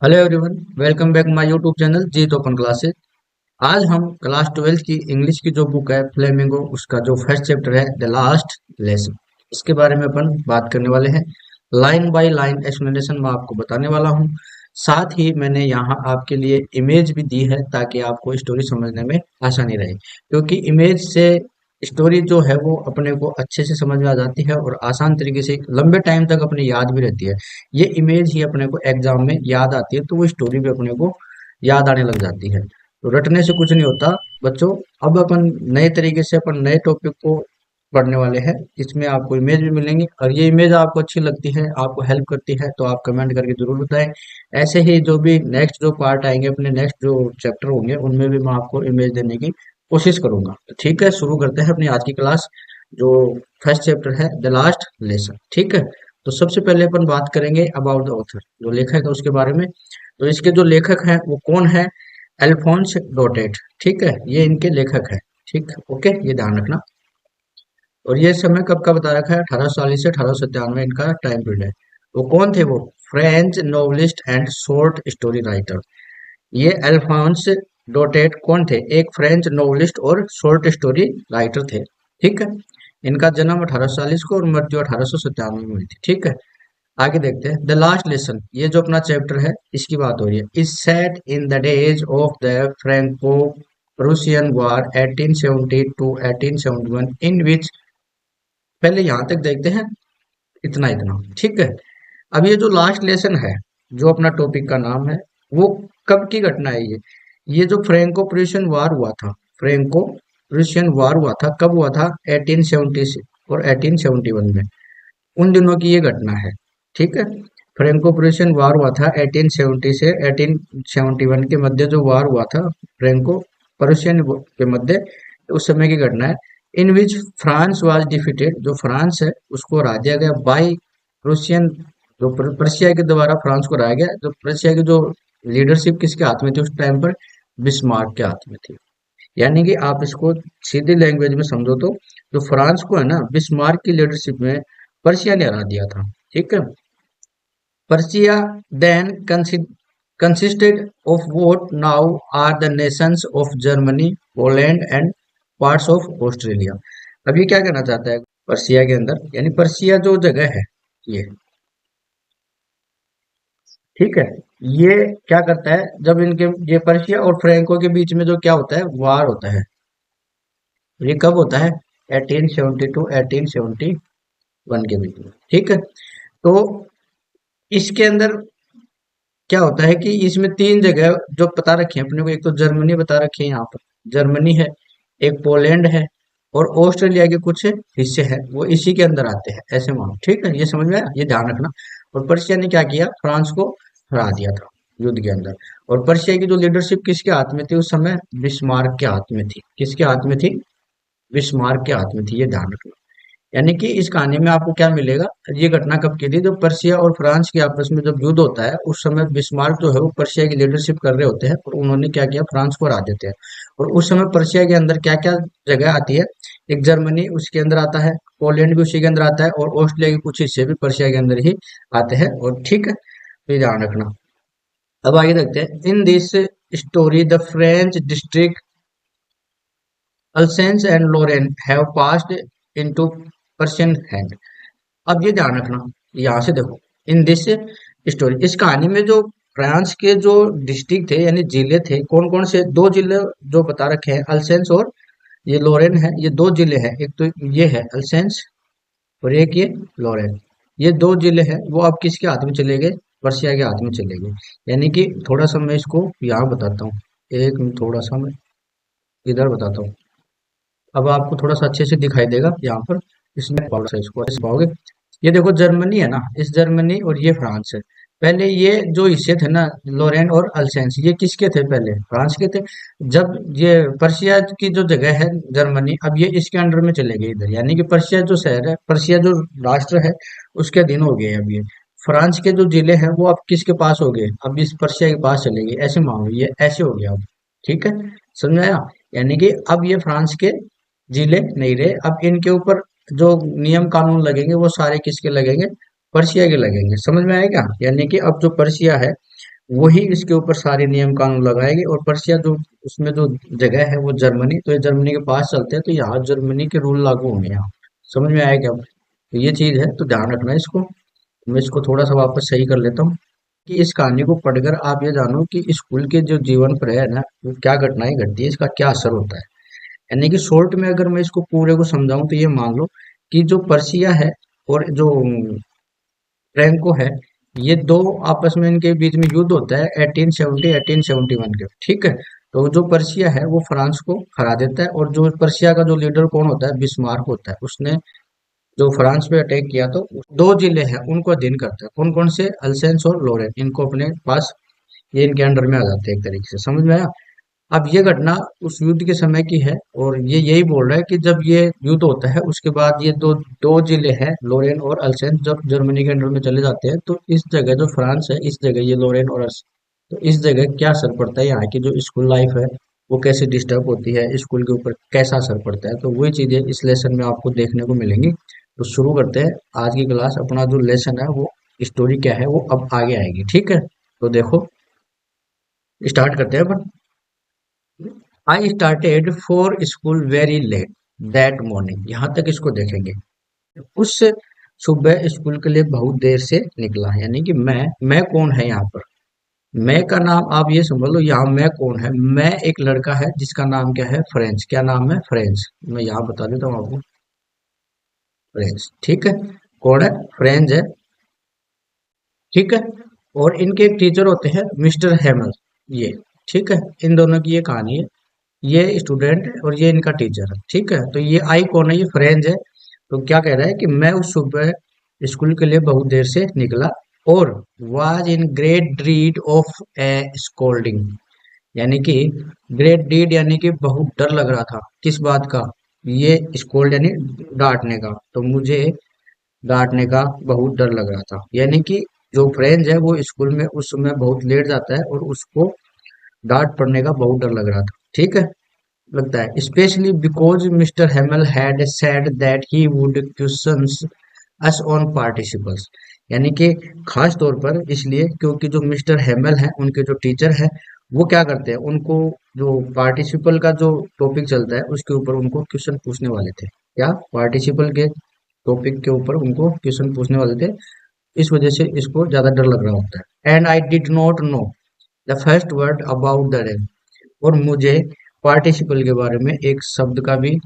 Hello everyone, welcome back my YouTube channel Jeet open classes. आज हम class 12 की English की जो बुक है फ्लेमिंगो, उसका जो फर्स्ट चैप्टर है द लास्ट लेसन, इसके बारे में अपन बात करने वाले हैं। लाइन बाय लाइन एक्सप्लेनेशन मैं आपको बताने वाला हूँ। साथ ही मैंने यहाँ आपके लिए इमेज भी दी है ताकि आपको स्टोरी समझने में आसानी रहे, क्योंकि इमेज से स्टोरी जो है वो अपने को अच्छे से समझ में आ जाती है और आसान तरीके से लंबे टाइम तक अपने याद भी रहती है। ये इमेज ही अपने को एग्जाम में याद आती है तो वो स्टोरी भी अपने को याद आने लग जाती है। तो रटने से कुछ नहीं होता बच्चों। अब अपन नए तरीके से अपन नए टॉपिक को पढ़ने वाले हैं। इसमें आपको इमेज भी मिलेंगी और ये इमेज आपको अच्छी लगती है, आपको हेल्प करती है तो आप कमेंट करके जरूर बताएं। ऐसे ही जो भी नेक्स्ट जो पार्ट आएंगे, अपने नेक्स्ट जो चैप्टर होंगे, उनमें भी मैं आपको इमेज देने की कोशिश करूंगा। तो ठीक है, शुरू करते हैं अपनी आज की क्लास। जो फर्स्ट चैप्टर है द लास्ट लेसन, ठीक है। तो सबसे पहले अपन बात करेंगे अबाउट द ऑथर, जो लेखक है उसके बारे में। तो इसके जो लेखक हैं वो कौन है? अल्फोंस डोटेट, ठीक है, ये इनके लेखक है। ठीक, ओके, ये ध्यान रखना। और ये समय कब का बता रखा है? 1840 से 1897 इनका टाइम पीरियड है। वो कौन थे? वो French novelist and short story writer. ये अल्फोंस डोटेट कौन थे? एक फ्रेंच नोवेलिस्ट और शॉर्ट स्टोरी राइटर थे, ठीक है। इनका जन्म 1840 को और मृत्यु 1897 में हुई थी, ठीक है। आगे देखते हैं द लास्ट लेसन, ये जो अपना चैप्टर है इसकी बात हो रही है। Is set in the days of the Franco Prussian war 1870 to 1871, in which, पहले यहां तक देखते हैं, इतना इतना, ठीक है। अब ये जो लास्ट लेसन है, जो अपना टॉपिक का नाम है, वो कब की घटना है? ये जो फ्रैंको प्रूसियन वार हुआ था, फ्रैंको प्रूसियन वार हुआ था, कब हुआ था? 1870 से और 1871 में, उन दिनों की ये घटना है, ठीक है। फ्रैंको प्रूसियन वार हुआ था 1870 से 1871 के मध्य, जो वार हुआ था फ्रैंको प्रूसियन के मध्य, उस समय की घटना है। इन विच फ्रांस वाज डिफीटेड, जो फ्रांस है उसको हरा दिया गया बाय प्रूसियन, जो प्रशिया के द्वारा फ्रांस को हराया गया। जो प्रशिया की जो लीडरशिप किसके हाथ में थी उस टाइम पर? बिस्मार्क के हाथ में थी। यानी कि आप इसको सीधी लैंग्वेज में समझो तो, जो फ्रांस को है ना, बिस्मार्क की लीडरशिप में पर्शिया ने हरा दिया था, ठीक है। Persia then consisted of what now are the nations of Germany, Poland and parts of Australia। अब ये क्या कहना चाहता है? पर्शिया के अंदर, यानी पर्शिया जो जगह है ये, ठीक है। ये क्या करता है? जब इनके, ये पर्शिया और फ्रैंको के बीच में जो क्या होता है, वार होता है, ये कब होता है? 1870 टू 1871 के बीच में, ठीक है। तो इसके अंदर क्या होता है कि इसमें तीन जगह जो बता रखी है अपने को, एक तो जर्मनी बता रखी है यहाँ पर, जर्मनी है, एक पोलैंड है, और ऑस्ट्रेलिया के कुछ हिस्से हैं वो इसी के अंदर आते हैं, ऐसे मानो, ठीक है। ये समझ में आया, ये ध्यान रखना। और पर्शिया ने क्या किया? फ्रांस को हरा दिया था युद्ध के अंदर। और पर्शिया की जो लीडरशिप किसके हाथ में थी उस समय? बिस्मार्क के हाथ में थी। किसके हाथ में थी? बिस्मार्क के हाथ में थी, ये ध्यान रखना। यानी कि इस कहानी में आपको क्या मिलेगा? ये घटना कब की थी? जब पर्शिया और फ्रांस के आपस में जब युद्ध होता है, उस समय बिस्मार्क जो है वो पर्शिया की लीडरशिप कर रहे होते हैं और उन्होंने क्या किया? फ्रांस को हरा देते हैं। और उस समय पर्शिया के अंदर क्या क्या जगह आती है? एक जर्मनी उसके अंदर आता है, पोलैंड भी उसी के अंदर आता है, और ऑस्ट्रेलिया के कुछ हिस्से भी पर्शिया के अंदर ही आते हैं, और ठीक है, तो ये ध्यान रखना। अब आगे देखते हैं। In this story the French district Alsace and Lorraine have passed into Persian hand. अब ये ध्यान रखना, यहाँ से देखो, इन दिस स्टोरी, इस कहानी में जो फ्रांस के जो डिस्ट्रिक्ट थे यानी जिले थे, कौन कौन से? दो जिले जो बता रखे हैं, अल्सेंस और ये लोरेन है। ये दो जिले हैं, एक तो ये है अल्सेंस और एक ये लोरेन। ये दो जिले हैं, वो अब किसके हाथ में चले गए? पर्शिया के हाथ में चले गए। यानी कि थोड़ा सा मैं इसको यहाँ बताता हूँ, एक मिनट, थोड़ा सा मैं इधर बताता हूँ। अब आपको थोड़ा सा अच्छे से दिखाई देगा यहाँ पर, इसमें थोड़ा सा इसको ऐसे पाओगे। ये देखो जर्मनी है ना, इस जर्मनी और ये फ्रांस है। पहले ये जो हिस्से थे ना, लोरेन और अल्सेंस, ये किसके थे? पहले फ्रांस के थे। जब ये पर्शिया की जो जगह है जर्मनी, अब ये इसके अंडर में चले गए इधर, यानी कि पर्शिया जो शहर है, पर्शिया जो राष्ट्र है, उसके अधीन हो गए अब ये। फ्रांस के जो जिले हैं वो अब किसके पास हो गए? अब इस पर्शिया के पास चले गए, ऐसे मानो, ये ऐसे हो गया अब, ठीक है, समझ में आया? यानी कि अब ये फ्रांस के जिले नहीं रहे, अब इनके ऊपर जो नियम कानून लगेंगे वो सारे किसके लगेंगे? पर्शिया के लगेंगे। समझ में आया क्या? यानी कि अब जो पर्शिया है वही इसके ऊपर सारे नियम कानून लगाएगी। और पर्शिया जो उसमें जो जगह है वो जर्मनी, तो ये जर्मनी के पास चलते हैं, तो यहाँ जर्मनी के रूल लागू होंगे यहाँ। समझ में आया क्या? तो ये चीज है, तो ध्यान रखना इसको। मैं इसको थोड़ा सा वापस सही कर लेता हूँ कि इस कहानी को पढ़कर आप ये जानो कि स्कूल के जो जीवन पर है ना, वो क्या घटनाएं घटती है, इसका क्या असर होता है। यानी कि शॉर्ट में अगर मैं इसको पूरे को समझाऊं तो ये मान लो कि जो पर्सिया है और जो फ्रैंको है, ये दो आपस में इनके बीच में युद्ध होता है 1870 1871 के, ठीक है। तो जो पर्सिया है वो फ्रांस को हरा देता है, और जो पर्सिया का जो लीडर कौन होता है, बिस्मार्क होता है। उसने जो फ्रांस पे अटैक किया, तो दो जिले हैं उनको अधीन करता है। कौन कौन से? अल्सेंस और लोरेन, इनको अपने पास, ये इनके अंडर में आ जाते हैं एक तरीके से। समझ में आया? अब ये घटना उस युद्ध के समय की है, और ये यही बोल रहा है कि जब ये युद्ध होता है उसके बाद ये दो दो जिले हैं लोरेन और अल्सेंस जब जर्मनी के अंडर में चले जाते हैं, तो इस जगह जो फ्रांस है, इस जगह ये लोरेन और अल्सेंस, तो इस जगह क्या असर पड़ता है, यहाँ की जो स्कूल लाइफ है वो कैसे डिस्टर्ब होती है, स्कूल के ऊपर कैसा असर पड़ता है, तो वही चीजें इस लेसन में आपको देखने को मिलेंगी। तो शुरू करते हैं आज की क्लास। अपना जो लेसन है वो स्टोरी क्या है वो अब आगे आएगी, ठीक है। तो देखो, स्टार्ट करते हैं अपन। I started for school very late that morning, यहां तक इसको देखेंगे। उस सुबह स्कूल के लिए बहुत देर से निकला, यानी कि मैं कौन है यहाँ पर? मैं का नाम आप ये समझ लो, यहाँ मैं कौन है? मैं एक लड़का है जिसका नाम क्या है? फ्रेंच। क्या नाम है? फ्रेंच। मैं यहाँ बता देता हूँ आपको, फ्रेंच, ठीक है। कौन है? फ्रेंच है, ठीक है। और इनके एक टीचर होते हैं मिस्टर हेमल, ये, ठीक है। इन दोनों की ये कहानी है। ये स्टूडेंट है और ये इनका टीचर है, ठीक है। तो ये आई कौन है? ये फ्रेंच है। तो क्या कह रहा है कि मैं उस सुबह स्कूल के लिए बहुत देर से निकला और was in great dread of a scolding, यानी कि ग्रेट डीड यानी कि बहुत डर लग रहा था। किस बात का? ये स्कोल्ड यानी डांटने का, तो मुझे डांटने का बहुत डर लग रहा था। यानी कि जो फ्रेंच है वो स्कूल में उस समय बहुत लेट जाता है और उसको डांट पड़ने का बहुत डर लग रहा था, ठीक है, लगता है। Specially because Mister Hamel had said that he would questions us on participles, यानी कि खास तौर पर इसलिए क्योंकि जो मिस्टर हेमल हैं, उनके जो टीचर हैं, वो क्या करते हैं, उनको जो पार्टिसिपल का जो टॉपिक चलता है उसके ऊपर उनको क्वेश्चन पूछने वाले थे। क्या? पार्टिसिपल के टॉपिक के ऊपर उनको क्वेश्चन पूछने वाले थे, इस वजह से इसको ज्यादा डर लग रहा होता है। And I did not know the first word about the day, और मुझे पार्टिसिपल के बारे में एक शब्द का भी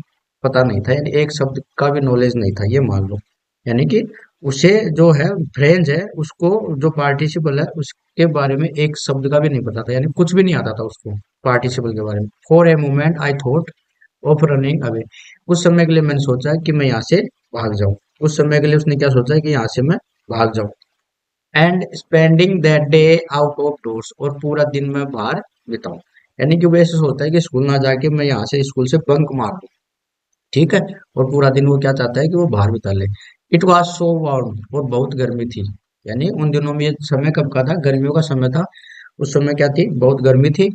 पता नहीं था, यानी एक शब्द का भी नॉलेज नहीं था, ये मान लो। यानी कि उसे जो है, फ्रेंच है, उसको जो पार्टिसिपल है उसके बारे में एक शब्द का भी नहीं पता था, यानी कुछ भी नहीं आता था उसको पार्टिसिपल के बारे में। For a moment I thought of running away, उस समय के लिए मैंने सोचा कि मैं यहाँ से भाग जाऊं। उस समय के लिए उसने क्या सोचा है कि यहाँ से मैं भाग जाऊं। And spending that day out of doors, और पूरा दिन मैं बाहर बिताऊं। यानी कि वो ऐसे सोचता है कि स्कूल ना जाके मैं यहाँ से स्कूल से बंक मार दूं, ठीक है। और पूरा दिन वो क्या चाहता है कि वो बाहर बिता ले। इट वॉज सो वार्म, और बहुत गर्मी थी। यानी उन दिनों में ये समय कब का था? गर्मियों का समय था। उस समय क्या थी? बहुत गर्मी थी।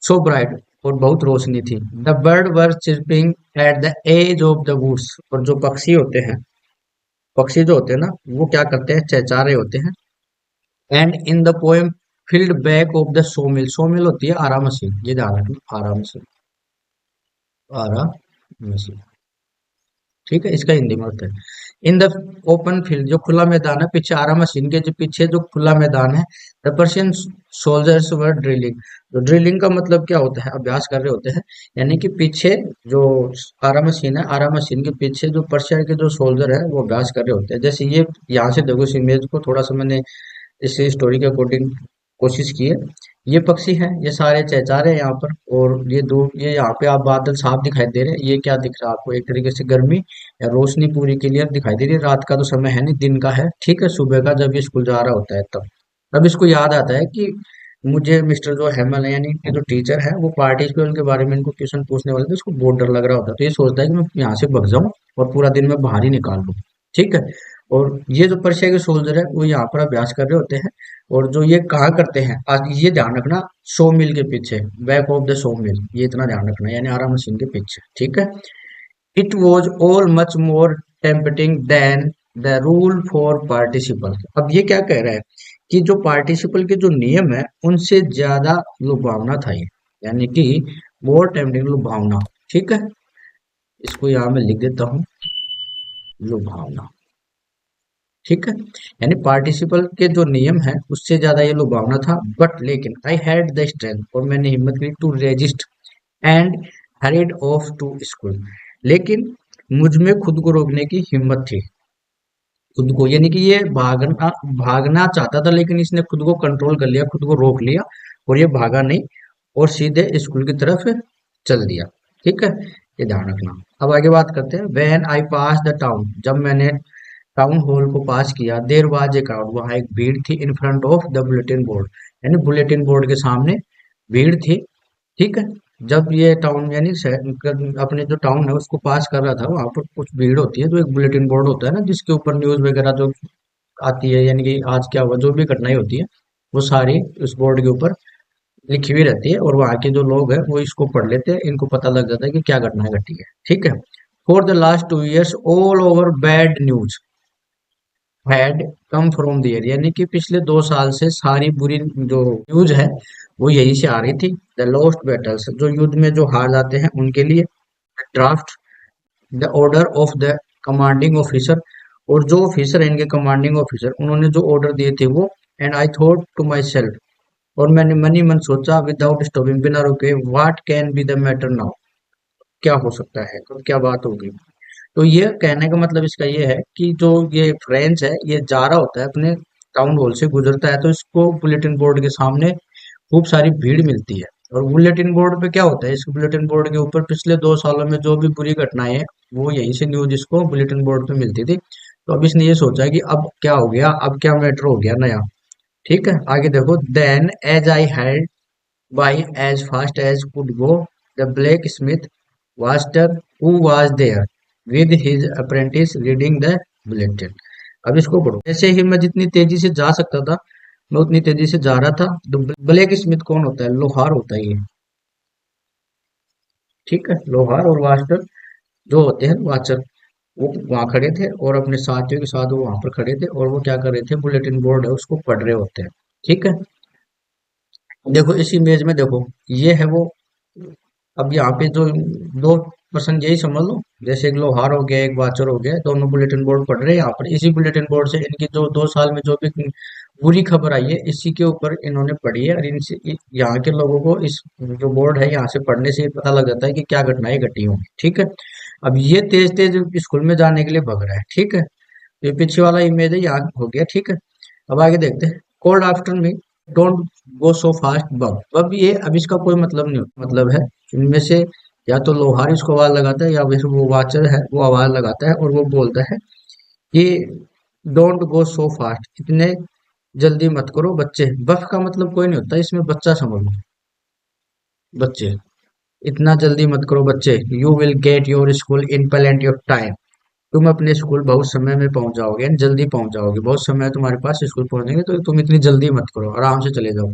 सो ब्राइट, और बहुत रोशनी थी। The bird were chirping at the edge of the woods, और जो पक्षी होते हैं, पक्षी जो होते हैं ना, वो क्या करते हैं? चहचहा रहे होते हैं। And in the poem field back of the Somil, Somil होती है आरा मशीन, ये ध्यान रखना, आरा मशीन, आरा मशीन, ठीक है। इसका हिंदी में होता है इन द ओपन फील्ड, जो खुला मैदान है, पीछे आरा मशीन के जो पीछे जो खुला मैदान है। The Persian soldiers were drilling, तो ड्रिलिंग का मतलब क्या होता है? अभ्यास कर रहे होते हैं। यानी कि पीछे जो आरा मशीन है, आरा मशीन के पीछे जो पर्शिया के जो सोल्जर है वो अभ्यास कर रहे होते हैं। जैसे ये यहाँ से देखो, इस इमेज को थोड़ा सा मैंने इस स्टोरी के अकॉर्डिंग कोशिश की है। ये पक्षी हैं, ये सारे चहचहा रहे हैं यहाँ पर। और ये दो, ये यहाँ पे आप बादल साफ दिखाई दे रहे हैं। ये क्या दिख रहा है आपको? एक तरीके से गर्मी या रोशनी पूरी क्लियर दिखाई दे रही है। रात का तो समय है नहीं, दिन का है, ठीक है, सुबह का, जब ये स्कूल जा रहा होता है तब। तब इसको याद आता है कि मुझे मिस्टर जो हेमल है, यानी कि जो टीचर है, वो पार्टिसिपेंट के बारे में इनको क्वेश्चन पूछने वाले थे। उसको बहुत डर लग रहा होता है, तो ये सोचता है कि मैं यहाँ से भग जाऊं और पूरा दिन मैं बाहर ही निकाल लूं, ठीक है। और ये जो पर्शिया के सोल्जर है वो यहाँ पर अभ्यास कर रहे होते हैं। और जो ये कहा करते हैं, आज ये ध्यान रखना, सो मिल के पीछे, बैक ऑफ द सो मिल, ये इतना ध्यान रखना, यानी आरा मशीन के पीछे, ठीक है। It was all much more tempting than the rule for participle. अब ये क्या कह रहा है कि जो पार्टिसिपल के जो नियम है उनसे ज्यादा लुभावना था ये, यानी कि मोर टेम्पटिंग लुभावना। ठीक है, इसको यहाँ मैं लिख देता हूँ, लुभावना। ठीक है, यानी पार्टिसिपल के जो नियम है उससे ज्यादा ये लुभावना था, बट लेकिन आई हैड द स्ट्रेंथ, और मैंने हिम्मत की to resist and hurried off to school. लेकिन मुझ में खुद को रोकने की हिम्मत थी, खुद को, यानी कि ये भागना भागना चाहता था, लेकिन इसने खुद को कंट्रोल कर लिया, खुद को रोक लिया, और ये भागा नहीं और सीधे स्कूल की तरफ चल दिया। ठीक है, ये ध्यान रखना। अब आगे बात करते हैं। When I pass the town, जब मैंने टाउन हॉल को पास किया, देर वाज ए क्राउड, वहां एक भीड़ थी, in front of the bulletin board, यानी बुलेटिन बोर्ड के सामने भीड़ थी। ठीक है, जब ये टाउन यानी अपने जो टाउन है उसको पास कर रहा था, वहां पर कुछ भीड़ होती है, जो एक बुलेटिन बोर्ड होता है ना, जिसके ऊपर न्यूज वगैरह जो आती है, यानी कि आज क्या हुआ, जो भी घटनाएं होती है वो सारी उस बोर्ड के ऊपर लिखी हुई रहती है, और वहाँ के जो लोग हैं वो इसको पढ़ लेते हैं, इनको पता लग जाता है कि क्या घटनाएं घटी है। ठीक है, for the last 2 years all over bad news had come from there, यानी कि पिछले 2 साल से सारी बुरी जो न्यूज है वो यहीं से आ रही थी। द लॉस्ट बैटल्स, जो युद्ध में जो हार जाते हैं उनके लिए। Draft, the order of the commanding officer, और जो ऑफिसर है इनके कमांडिंग ऑफिसर, उन्होंने जो ऑर्डर दिए थे वो। And I thought to myself, और मैंने मन ही मन सोचा, विदाउट स्टॉपिंग, बिना रुके, what can be the matter now, क्या हो सकता है, तो क्या बात होगी। तो ये कहने का मतलब इसका ये है कि जो ये फ्रेंच है ये जा रहा होता है अपने टाउन हॉल से गुजरता है, तो इसको बुलेटिन बोर्ड के सामने खूब सारी भीड़ मिलती है। और बुलेटिन बोर्ड पे क्या होता है, इस बुलेटिन बोर्ड के ऊपर पिछले 2 सालों में जो भी बुरी घटनाएं हैं वो यहीं से न्यूज इसको बुलेटिन बोर्ड पे मिलती थी। तो अब इसने ये सोचा है कि अब क्या हो गया, अब क्या मैटर हो गया नया। ठीक है, आगे देखो। Then as I had by as fast as could go, the black smith Wachter who was there with his apprentice reading the bulletin. अब इसको पढ़ो। जैसे ही मैं जितनी तेजी से जा सकता था मैं उतनी तेजी से जा रहा था। तो ब्लैक स्मिथ कौन होता है, लोहार होता है ये। ठीक है, लोहार और वास्टर जो होते हैं वाचर, वो वहां खड़े थे और अपने साथियों के साथ वो वहां पर खड़े थे, और वो क्या कर रहे थे, बुलेटिन बोर्ड है उसको पढ़ रहे होते हैं। ठीक है, देखो इस इमेज में देखो, ये है वो। अब यहाँ पे जो दो पर्सन, यही समझ लो, जैसे एक लोहार हो गया एक वाचर हो गया, दोनों बुलेटिन बोर्ड पढ़ रहे हैं यहाँ पर। इसी बुलेटिन बोर्ड से इनकी जो 2 साल में जो भी बुरी खबर आई है इसी के ऊपर इन्होंने पढ़ी है, और इनसे यहाँ के लोगों को इस जो बोर्ड है यहाँ से पढ़ने से ये पता लग जाता है कि क्या घटनाएं घटी होंगी। ठीक है, अब ये तेज तेज स्कूल में जाने के लिए भग रहा है। ठीक है, तो ये पीछे वाला इमेज है, यहाँ हो गया। ठीक है, अब आगे देखते हैं। Cold after me, don't go so fast बब। अब ये, अब इसका कोई मतलब नहीं होता, मतलब है इनमें से या तो लोहार इसको आवाज लगाता है, या फिर वो वाचर है वो आवाज लगाता है और वो बोलता है कि डोंट गो सो फास्ट, इतने जल्दी मत करो बच्चे। बफ का मतलब कोई नहीं होता इसमें, बच्चा समझ लो, बच्चे। इतना जल्दी मत करो बच्चे। You will get your school in plenty of time, तुम अपने स्कूल बहुत समय में पहुंच जाओगे, यानी जल्दी पहुंच जाओगे, बहुत समय है तुम्हारे पास स्कूल पहुंचने के, तो तुम इतनी जल्दी मत करो, आराम से चले जाओ।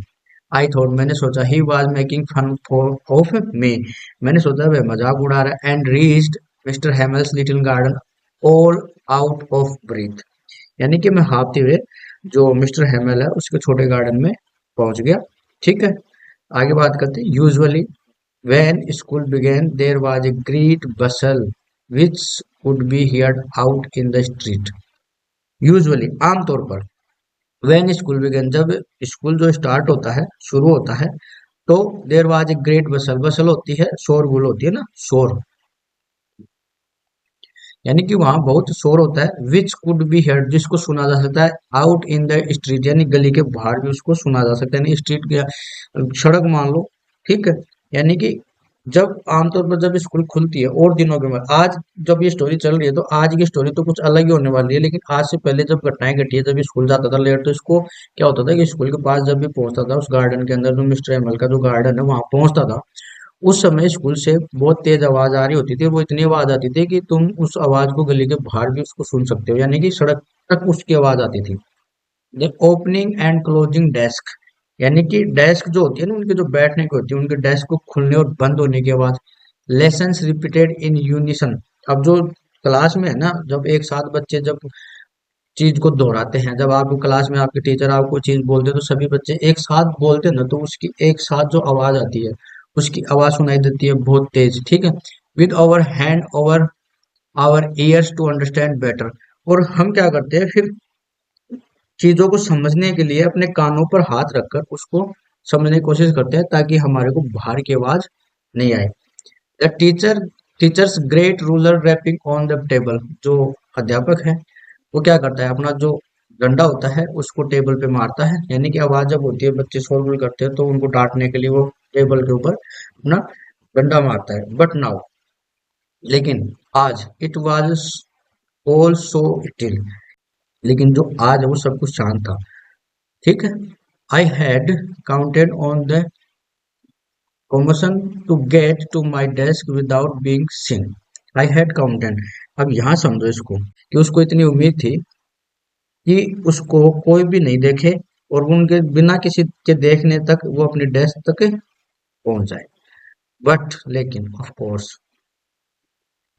आई थॉट, मैंने सोचा, he was making fun of me, मैंने सोचा वह मजाक उड़ा रहा है। And reached Mister Hamel's little garden all out of breath, यानी कि मैं हाँफते हुए जो मिस्टर हेमल है उसके छोटे गार्डन में पहुंच गया। ठीक है, आगे बात करते हैं। Usually when school began, there was a great bustle which could be heard out in the street. Usually, आमतौर पर, when school began, जब स्कूल जो स्टार्ट होता है, शुरू होता है, तो there was a great bustle, bustle होती है शोरगुल होती है ना, शोर, यानी कि वहां बहुत शोर होता है। विच कुड बी हेard, जिसको सुना जा सकता है। आउट इन द स्ट्रीट, यानी गली के बाहर भी उसको सुना जा सकता है, यानी स्ट्रीट के सड़क मान लो। ठीक है, यानी कि जब आमतौर पर जब स्कूल खुलती है और दिनों के बाद, आज जब ये स्टोरी चल रही है तो आज की स्टोरी तो कुछ अलग ही होने वाली है, लेकिन आज से पहले जब घटनाएं घटी है, जब स्कूल जाता था लेट, तो इसको क्या होता था कि स्कूल के पास जब भी पहुंचता था उस गार्डन के अंदर, जो मिस्टर एमएल का जो गार्डन है वहां पहुंचता था, उस समय स्कूल से बहुत तेज आवाज आ रही होती थी। वो इतनी आवाज आती थी कि तुम उस आवाज को गली के बाहर भी उसको सुन सकते हो, यानी कि सड़क तक उसकी आवाज आती थी। The opening and closing desk, यानी कि डेस्क जो होती है ना उनके, जो बैठने की होती है, उनके डेस्क को खुलने और बंद होने की आवाज। लेसन्स रिपीटेड इन यूनिसन, अब जो क्लास में है ना, जब एक साथ बच्चे जब चीज को दोहराते हैं। जब आपको क्लास में आपके टीचर आपको चीज बोलते हैं तो सभी बच्चे एक साथ बोलते हैं ना, तो उसकी एक साथ जो आवाज आती है, उसकी आवाज सुनाई देती है बहुत तेज, ठीक है। With our hand over our ears to understand better. और हम क्या करते हैं फिर, चीजों को समझने के लिए अपने कानों पर हाथ रखकर उसको समझने की कोशिश करते हैं, ताकि हमारे को बाहर की आवाज नहीं आए। The teacher teachers great ruler rapping on the table. जो अध्यापक है वो क्या करता है, अपना जो डंडा होता है उसको टेबल पे मारता है, यानी कि आवाज जब होती है बच्चे शोरगुल करते हैं तो उनको डांटने के लिए वो टेबल के ऊपर अपना डंडा मारता है। बट नाउ, लेकिन आज, it was all so still. लेकिन जो आज है वो सब कुछ शांत था, ठीक है। I had counted on the commotion to get to my desk without being seen. I had counted। अब यहाँ समझो इसको, कि उसको इतनी उम्मीद थी कि उसको कोई भी नहीं देखे और उनके बिना किसी के देखने तक वो अपनी डेस्क तक पहुंच जाए। बट लेकिन of course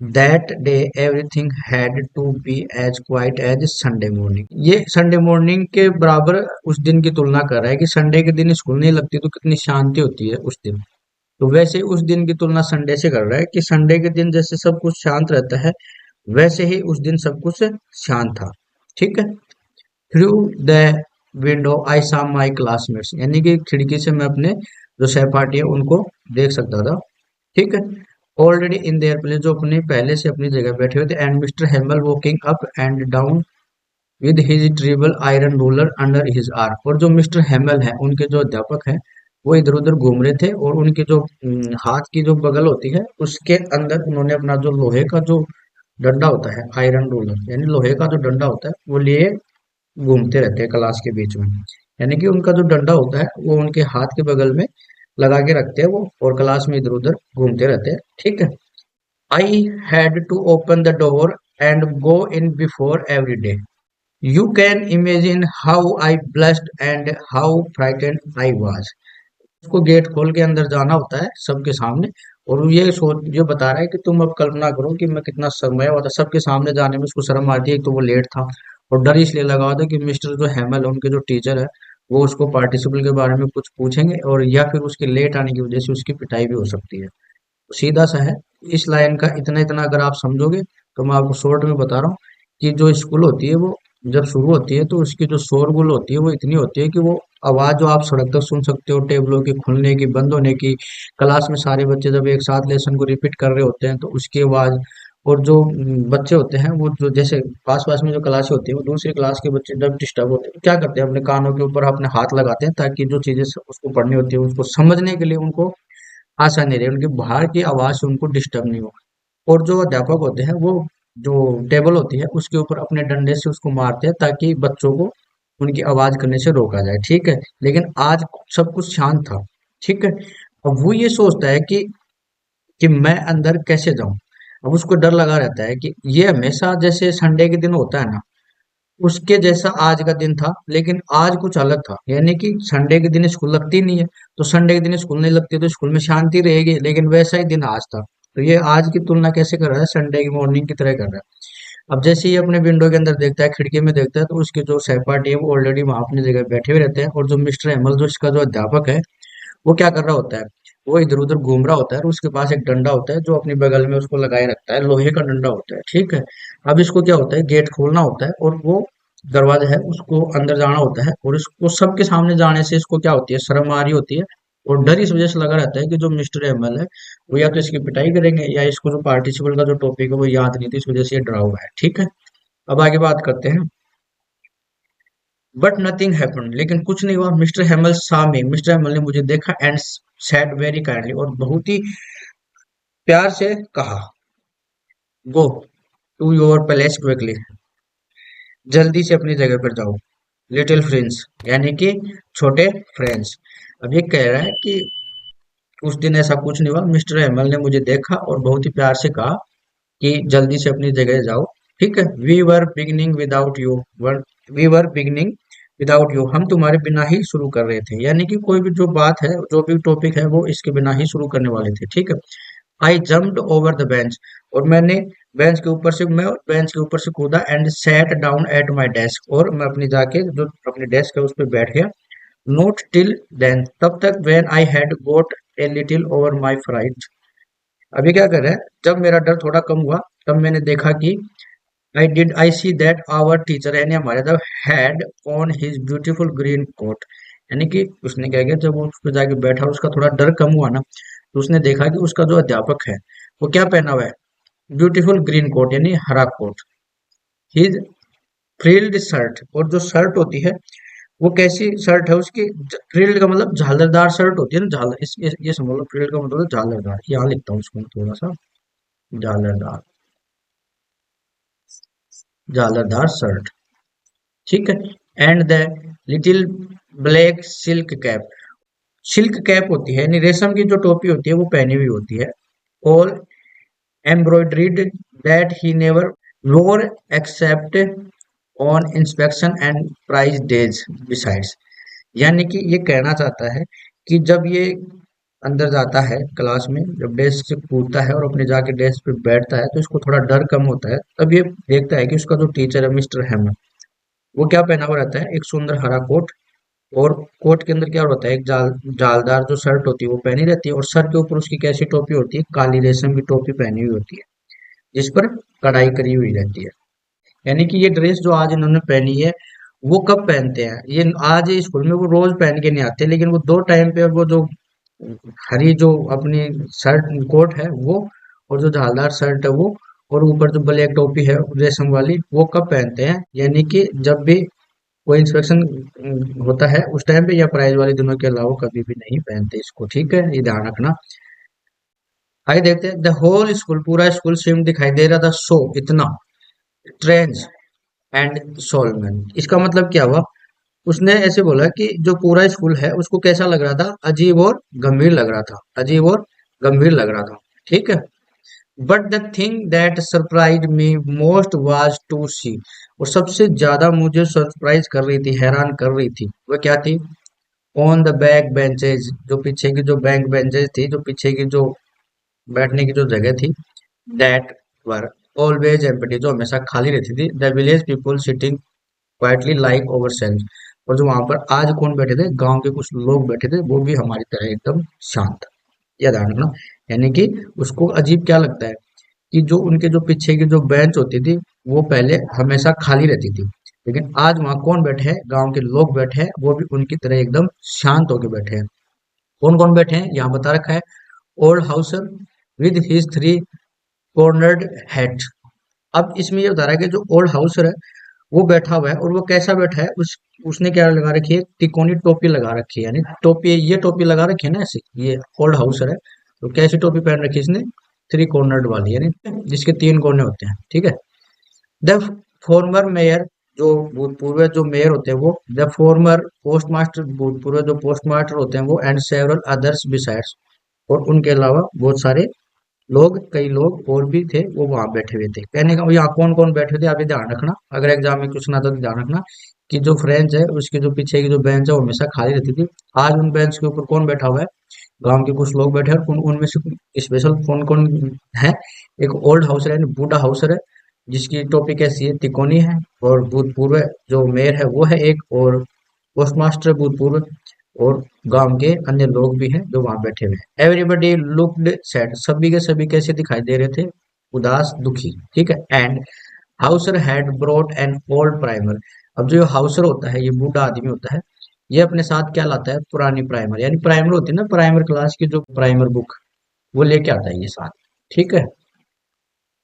that day everything had to be as quiet as Sunday morning. ये संडे मॉर्निंग के बराबर उस दिन की तुलना कर रहा है, कि संडे के दिन स्कूल नहीं लगती तो कितनी शांति होती है उस दिन। तो वैसे ही उस दिन की तुलना संडे से कर रहा है, कि संडे के दिन जैसे सब कुछ शांत रहता है, वैसे ही उस दिन सब कुछ शांत था, ठीक है। थ्रू द विंडो आई सा माई क्लासमेट्स, यानी कि खिड़की से मैं अपने जो सहपाठी है उनको देख सकता था, ठीक है। ऑलरेडी इन देयर प्लेस, जो अपने पहले से अपनी जगह बैठे हुए थे। And Mister Hamel walking up and down with his terrible iron ruler under his arm. और जो मिस्टर हेमल है, उनके जो अध्यापक हैं, वो इधर उधर घूम रहे थे और उनके जो हाथ की जो बगल होती है उसके अंदर उन्होंने अपना जो लोहे का जो डंडा होता है, आयरन रूलर यानी लोहे का जो डंडा होता है, वो लिए घूमते रहते हैं क्लास के बीच में। यानी कि उनका जो डंडा होता है वो उनके हाथ के बगल में लगा के रखते हैं वो, और क्लास में इधर उधर घूमते रहते हैं, ठीक है। I had to open the door and go in before every day. You can imagine how I blushed and how frightened I was. उसको गेट खोल के अंदर जाना होता है सबके सामने, और ये बता रहा है कि तुम अब कल्पना करो कि मैं कितना शर्माया हुआ था। सबके सामने जाने में उसको शर्म आती है, एक तो वो लेट था, और डर इसलिए लगा हुआ था कि मिस्टर जो हेमल है, उनके जो टीचर है, वो उसको पार्टिसिपल के बारे में कुछ पूछेंगे, और या फिर उसके लेट आने की वजह से उसकी पिटाई भी हो सकती है। सीधा सा है। इस लाइन का इतना इतना अगर आप समझोगे, तो मैं आपको शॉर्ट में बता रहा हूँ कि जो स्कूल होती है वो जब शुरू होती है तो उसकी जो शोरगुल होती है वो इतनी होती है कि वो आवाज जो आप सड़क तक सुन सकते हो, टेबलों की खुलने की, बंद होने की, क्लास में सारे बच्चे जब एक साथ लेसन को रिपीट कर रहे होते हैं तो उसकी आवाज, और जो बच्चे होते हैं वो जो जैसे पास पास में जो क्लास होती है, वो दूसरी क्लास के बच्चे जब डिस्टर्ब होते हैं तो क्या करते हैं, अपने कानों के ऊपर अपने हाथ लगाते हैं, ताकि जो चीजें उसको पढ़नी होती है उसको समझने के लिए उनको आसानी रहे, उनकी बाहर की आवाज से उनको डिस्टर्ब नहीं हो। और जो अध्यापक होते हैं वो जो टेबल होती है उसके ऊपर अपने डंडे से उसको मारते हैं, ताकि बच्चों को उनकी आवाज करने से रोका जाए, ठीक है। लेकिन आज सब कुछ शांत था, ठीक है। अब वो ये सोचता है कि मैं अंदर कैसे जाऊं। अब उसको डर लगा रहता है कि ये हमेशा जैसे संडे के दिन होता है ना, उसके जैसा आज का दिन था, लेकिन आज कुछ अलग था। यानी कि संडे के दिन स्कूल लगती नहीं है, तो संडे के दिन स्कूल नहीं लगती तो स्कूल में शांति रहेगी, लेकिन वैसा ही दिन आज था। तो ये आज की तुलना कैसे कर रहा है, संडे की मॉर्निंग की तरह कर रहा है। अब जैसे ही अपने विंडो के अंदर देखता है, खिड़की में देखता है, तो उसके जो सहपाठी है वो ऑलरेडी वहां अपनी जगह बैठे हुए रहते हैं, और जो मिस्टर एमल, जो इसका जो अध्यापक है, वो क्या कर रहा होता है, वो इधर उधर घूम रहा होता है, और उसके पास एक डंडा होता है जो अपनी बगल में उसको लगाए रखता है, लोहे का डंडा होता है, ठीक है। अब इसको क्या होता है, गेट खोलना होता है, और वो दरवाजा है उसको अंदर जाना होता है, और इसको सबके सामने जाने से इसको क्या होती है, शर्म आ रही होती है, और डर इस वजह से लगा रहता है कि जो मिस्टर एमएल है वो या तो इसकी पिटाई करेंगे, या इसको जो पार्टिसिपल का जो टॉपिक है वो याद नहीं थी, इस वजह से ये डरा हुआ है, ठीक है। अब आगे बात करते हैं। बट नथिंग हैपेंड, लेकिन कुछ नहीं हुआ। मिस्टर हेमल सा मी, मिस्टर हेमल ने मुझे देखा, एंड सैड वेरी काइंडली, और बहुत ही प्यार से कहा, go to your palace quickly, जल्दी से अपनी जगह पर जाओ। लिटिल फ्रेंड्स, यानी कि छोटे फ्रेंड्स। अब ये कह रहा है कि उस दिन ऐसा कुछ नहीं हुआ, मिस्टर हेमल ने मुझे देखा और बहुत ही प्यार से कहा कि जल्दी से अपनी जगह जाओ, ठीक है। We were beginning without you, we were beginning without you, हम तुम्हारे बिना ही शुरू कर रहे थे। यानी कि कोई भी जो बात है, जो भी टॉपिक है, वो इसके बिना ही शुरू करने वाले थे, ठीक है। आई जम्प्ड ओवर द बेंच, और मैंने बेंच के ऊपर से मैं बेंच के ऊपर से कूदा and sat down at my desk, और मैं अपनी जाके जो अपनी डेस्क है उस पर बैठ गया। नोट टिल देन, तब तक when I had got a little over my fright. अभी क्या कर रहे हैं, जब मेरा डर थोड़ा कम हुआ तब मैंने देखा कि I see that our teacher, यानी हमारे the had on his beautiful green coat. यानी कि उसने क्या किया, जब वो उस पर जाके बैठा उसका थोड़ा डर कम हुआ ना, तो उसने देखा कि उसका जो अध्यापक है वो क्या पहना हुआ है, ब्यूटीफुल ग्रीन कोट यानी हरा कोट। हिज फ्रिल्ड शर्ट, और जो शर्ट होती है वो कैसी शर्ट है उसकी, फ्रिल्ड का मतलब झालरदार शर्ट होती है ना, झालर ये समझ लो, फ्रिल्ड का मतलब झालरदार, यहाँ लिखता हूँ उसको थोड़ा सा, झालरदार, झालरदार शर्ट, ठीक है। And the little black silk cap, silk cap होती है यानी रेशम की जो टोपी होती है वो पहनी हुई होती है। All embroidered that he never wore except on inspection and prize days besides। यानी कि ये कहना चाहता है कि जब ये अंदर जाता है क्लास में, जब डेस्क से कूदता है और अपने जाके डेस्क पे बैठता है तो इसको थोड़ा डर कम होता है, तब ये देखता है कि उसका जो टीचर है मिस्टर हेमन, वो क्या पहना हुआ रहता है, एक सुंदर हरा कोट, और कोट के अंदर क्या होता है, एक जालदार जो शर्ट होती है वो पहनी रहती है, और सर के ऊपर उसकी कैसी टोपी होती है, काली रेशम की टोपी पहनी हुई होती है जिस पर कढ़ाई करी हुई रहती है। यानी कि ये ड्रेस जो आज इन्होंने पहनी है वो कब पहनते हैं, ये आज स्कूल में वो रोज पहन के नहीं आते, लेकिन वो दो टाइम पे वो जो हरी जो अपनी शर्ट कोट है वो, और जो झालदार शर्ट है वो, और ऊपर जो ब्लैक टोपी है रेशम वाली, वो कब पहनते हैं, यानी कि जब भी कोई इंस्पेक्शन होता है उस टाइम पे, या प्राइज वाले दिनों के अलावा कभी भी नहीं पहनते इसको, ठीक है, ये ध्यान रखना। आगे देखते हैं, द होल स्कूल, पूरा स्कूल सेम दिखाई दे रहा था, सो इतना, ट्रेंज एंड सोलमन, इसका मतलब क्या हुआ, उसने ऐसे बोला कि जो पूरा स्कूल है उसको कैसा लग रहा था, अजीब और गंभीर लग रहा था, अजीब और गंभीर लग रहा था, ठीक है। But the thing that surprise me most was to see, और सबसे ज्यादा मुझे सरप्राइज कर रही थी, हैरान कर रही थी, वो क्या थी, ऑन द बैक बेंचेज, जो पीछे की जो बैक बेंचेज थी, जो पीछे की जो बैठने की जो जगह थी, दैट वर ऑलवेज एम्प्टी, जो हमेशा खाली रहती थी, the village people sitting quietly like over self, और जो वहां पर आज कौन बैठे थे, गांव के कुछ लोग बैठे थे, वो भी हमारी तरह एकदम शांत, यह ध्यान रखना। यानी कि उसको अजीब क्या लगता है कि जो उनके जो पीछे की जो बेंच होती थी वो पहले हमेशा खाली रहती थी, लेकिन आज वहां कौन बैठे हैं, गांव के लोग बैठे हैं, वो भी उनकी तरह एकदम शांत होकर बैठे हैं। कौन कौन बैठे हैं यहाँ बता रखा है, old Hauser with his three cornered head. अब इसमें ये बता रहा है कि जो ओल्ड हाउसर है वो बैठा हुआ है, और वो कैसा बैठा है, उसने क्या लगा रखी है, तिकोनी टोपी लगा रखी है, यानी टोपी, ये टोपी लगा रखी है ना ऐसे, ये ओल्ड हाउसर है, तो कैसी टोपी पहन रखी है इसने, थ्री कॉर्नर्ड वाली, यानी जिसके तीन कोने होते हैं, ठीक है। द फॉर्मर मेयर, जो भूतपूर्व जो मेयर होते हैं वो, द फॉर्मर पोस्ट मास्टर, भूतपूर्व जो पोस्ट मास्टर होते हैं वो, एंड सेवरल अदर्स बिसाइड्स, और उनके अलावा बहुत सारे लोग, कई लोग और भी थे वो वहां बैठे हुए थे। कहने का यहाँ कौन कौन बैठे थे आप ये ध्यान रखना, अगर एग्जाम में क्वेश्चन आता तो ध्यान रखना कि जो फ्रेंच है उसके जो पीछे की जो बेंच है वो हमेशा खाली रहती थी, आज उन बेंच के ऊपर कौन बैठा हुआ है, गांव के कुछ लोग बैठे हैं, और उनमें से स्पेशल कौन कौन है, एक ओल्ड हाउसर है, बूढ़ा हाउसर है, जिसकी टोपी कैसी है, तिकोनी है, और भूतपूर्व जो मेयर है वो है एक, और पोस्ट मास्टर भूतपूर्व, और गांव के अन्य लोग भी हैं जो वहां बैठे हुए हैं। एवरीबडी लुक्ड सैड, सभी के सभी कैसे दिखाई दे रहे थे, उदास, दुखी, ठीक है। And Hauser had brought an old primer, अब जो हाउसर होता है ये बूढ़ा आदमी होता है, ये अपने साथ क्या लाता है, पुरानी प्राइमर, यानी प्राइमर होती है ना, प्राइमर क्लास की जो प्राइमर बुक, वो लेके आता है ये साथ, ठीक है,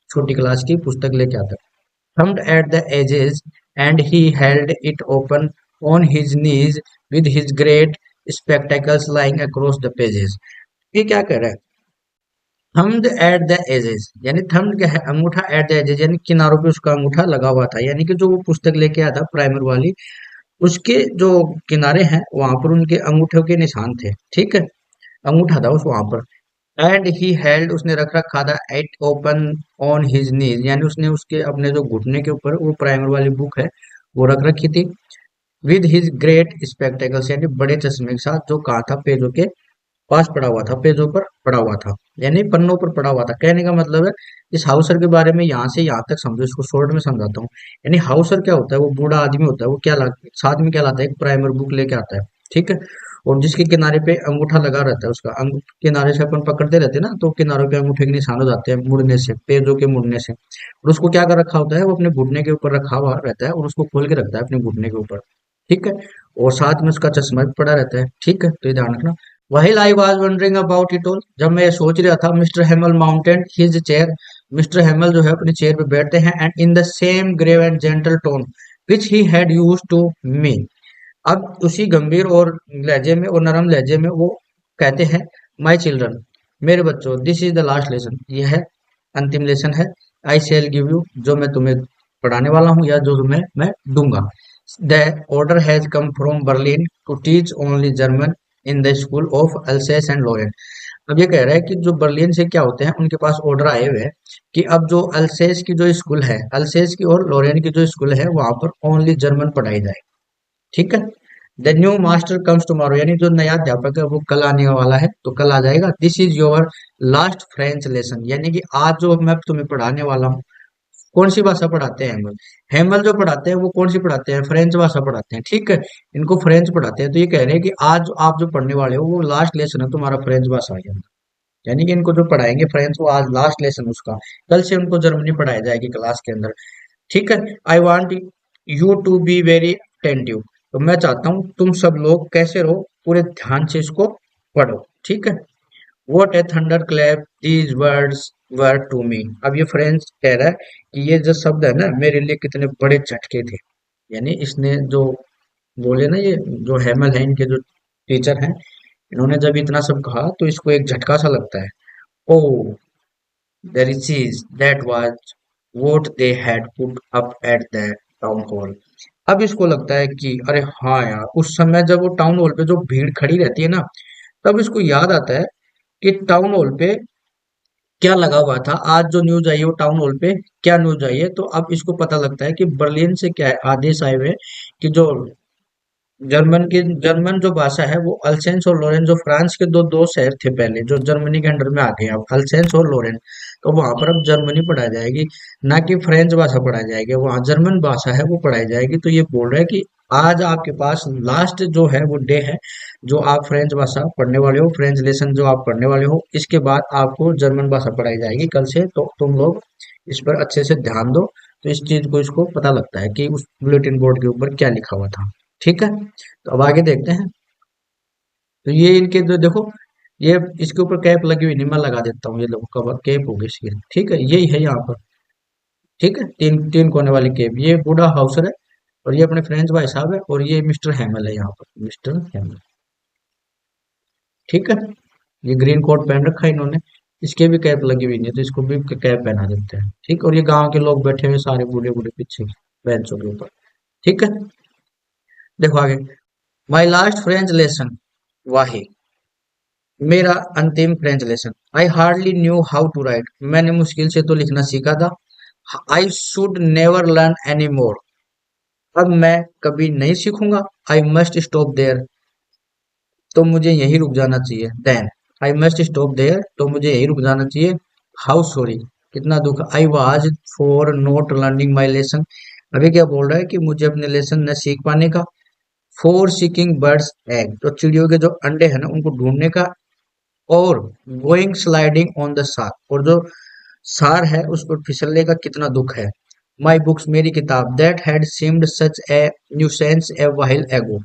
छोटी क्लास की पुस्तक लेके आता है। Thumbed at the edges, and he held it open on his knees with his great spectacles lying across the pages। ये क्या कर रहा है, थम्ड एट द एजेस, यानी थम्ड क्या है, अंगूठा, एट द एजेस यानी किनारों पे उसका अंगूठा लगा हुआ था, यानी कि जो वो पुस्तक लेके आया था प्राइमर वाली, उसके जो किनारे हैं वहां पर उनके अंगूठे के निशान थे, ठीक है, अंगूठा था उस वहां पर। एंड ही हेल्ड, उसने रख रखा था, eight open on his knees, यानी उसने उसके अपने जो घुटने के ऊपर वो प्राइमर वाली बुक है वो रख रखी थी, विद हिज ग्रेट स्पेक्टेकल्स, यानी बड़े चश्मे के साथ, जो कहा था पेजों के पास पड़ा हुआ था, पेजों पर पड़ा हुआ था। यानी पन्नों पर पड़ा हुआ था। कहने का मतलब है इस हाउसर के बारे में यहाँ से यहाँ तक समझो, इसको शॉर्ट में समझाता हूँ। यानी हाउसर क्या होता है, वो बूढ़ा आदमी होता है, वो क्या साथ में क्या लाता है, एक प्राइमर बुक लेके आता है, ठीक है। और जिसके किनारे पे अंगूठा लगा रहता है, उसका किनारे से अपन पकड़ते रहते हैं ना, तो किनारों पे अंगूठे के निशान हो जाते हैं मुड़ने से, पेजों के मुड़ने से। और उसको क्या कर रखा होता है, वो अपने घुटने के ऊपर रखा हुआ रहता है और उसको खोल के रखता है अपने घुटने के ऊपर, ठीक है। और साथ में उसका चश्मा भी पड़ा रहता है, ठीक है, तो ये ध्यान रखना। While I was wondering about it all, जब मैं ये सोच रहा था, Mister Hamel mounted his chair, Mister Hamel जो है अपनी चेयर पे बैठते हैं, and in the same grave and gentle tone which he had use to me. अब उसी गंभीर और लहजे में और नरम लहजे में वो कहते हैं, माय चिल्ड्रन, मेरे बच्चों, this is the last lesson, यह है अंतिम लेसन है। आई शेल गिव यू, जो मैं तुम्हें पढ़ाने वाला हूँ या जो तुम्हें मैं दूंगा। The order has come from Berlin to teach only German in the school of Alsace and Lorraine. अब ये कह रहा है कि जो बर्लिन से क्या होते हैं, उनके पास ऑर्डर आए हुए हैं कि अब जो अल्सेस की जो स्कूल है, अल्सेस की और लोरेन की जो स्कूल है, वहां पर ओनली जर्मन पढ़ाई जाए, ठीक है। The new master comes tomorrow, यानी जो नया अध्यापक है वो कल आने वाला है, तो कल आ जाएगा। This is your last French lesson, यानी कि आज जो मैं तुम्हें पढ़ाने वाला हूँ, कौन सी भाषा पढ़ाते हैं हेमल, हेमल जो पढ़ाते हैं वो कौन सी पढ़ाते हैं, फ्रेंच भाषा पढ़ाते हैं, ठीक है। इनको फ्रेंच पढ़ाते हैं, तो ये कह रहे हैं कि आज आप जो पढ़ने वाले हो वो लास्ट लेसन है तुम्हारा फ्रेंच भाषा है। यानी कि इनको जो पढ़ाएंगे फ्रेंच, वो आज लास्ट लेसन उसका, कल से उनको जर्मनी पढ़ाई जाएगी क्लास के अंदर, ठीक है। I want you to be very attentive, तो मैं चाहता हूँ तुम सब लोग कैसे रहो, पूरे ध्यान से इसको पढ़ो, ठीक है। What a thunder clap these words were to me. अब ये फ्रेंच कह रहा है कि ये जो शब्द है ना, मेरे लिए कितने बड़े झटके थे। यानी इसने जो बोले ना, ये जो हेमल है, इनके जो टीचर हैं, इन्होंने जब इतना सब कहा तो इसको एक झटका सा लगता है। ओ the riches that was what they had put up at the town hall. अब इसको लगता है कि अरे हाँ यार, उस समय जब वो टाउन हॉल पे जो भीड़ खड़ी रहती है ना, तब इसको याद आता है कि टाउन हॉल पे क्या लगा हुआ था। आज जो न्यूज आई है वो टाउन हॉल पे क्या न्यूज आई है, तो अब इसको पता लगता है कि बर्लिन से क्या है, आदेश आए हुए हैं कि जो जर्मन जो भाषा है वो अल्सेंस और लोरेन, जो फ्रांस के दो दो शहर थे पहले जो जर्मनी के अंडर में आ गए, अब अल्सेंस और लोरेन, तो वहां पर अब जर्मनी पढ़ाई जाएगी, ना कि फ्रेंच भाषा पढ़ाई जाएगी, वहां जर्मन भाषा है वो पढ़ाई जाएगी। तो ये बोल रहा है कि आज आपके पास लास्ट जो है वो डे है, जो आप फ्रेंच भाषा पढ़ने वाले हो, फ्रेंच लेसन जो आप पढ़ने वाले हो, इसके बाद आपको जर्मन भाषा पढ़ाई जाएगी कल से, तो तुम लोग इस पर अच्छे से ध्यान दो। तो इस चीज को इसको पता लगता है कि उस बुलेटिन बोर्ड के ऊपर क्या लिखा हुआ था, ठीक है। तो अब आगे देखते हैं। तो ये इनके जो देखो, ये इसके ऊपर कैप लगी हुई नहीं, मैं लगा देता हूँ, ये लोग कवर कैप होगी इसकी, ठीक है, यही है यहाँ पर, ठीक है। तीन तीन कोने वाली कैप, ये बूढ़ा हाउसर है और ये अपने फ्रेंच भाई साहब है, और ये मिस्टर हैमल है यहाँ पर, मिस्टर हैमल, ठीक है। ये ग्रीन कोट पहन रखा है इन्होंने, इसके भी कैप लगी हुई नहीं है, तो इसको भी कैप पहना देते हैं, ठीक। और ये गांव के लोग बैठे हुए सारे बूढ़े बूढ़े पीछे बेंचों के ऊपर, ठीक है। देखो आगे, माई लास्ट फ्रेंच लेसन, वाही, मेरा अंतिम French lesson. I hardly knew how to write, मैंने मुश्किल से तो लिखना सीखा था। I should never learn any more, अब मैं कभी नहीं सीखूंगा। आई मस्ट स्टॉप देयर, तो मुझे यही रुक जाना चाहिए। Then I must stop there, तो मुझे यही रुक जाना चाहिए। हाउ सॉरी, कितना दुख। I was for not learning my lesson, अभी क्या बोल रहा है कि मुझे अपने लेसन न सीख पाने का। फॉर सीकिंग बर्ड्स एग, तो चिड़ियों के जो अंडे हैं ना उनको ढूंढने का। और गोइंग स्लाइडिंग ऑन द सार, और जो सार है उस पर फिसलने का कितना दुख है। माई बुक्स, मेरी किताब, that had seemed such A nuisance a while एगो।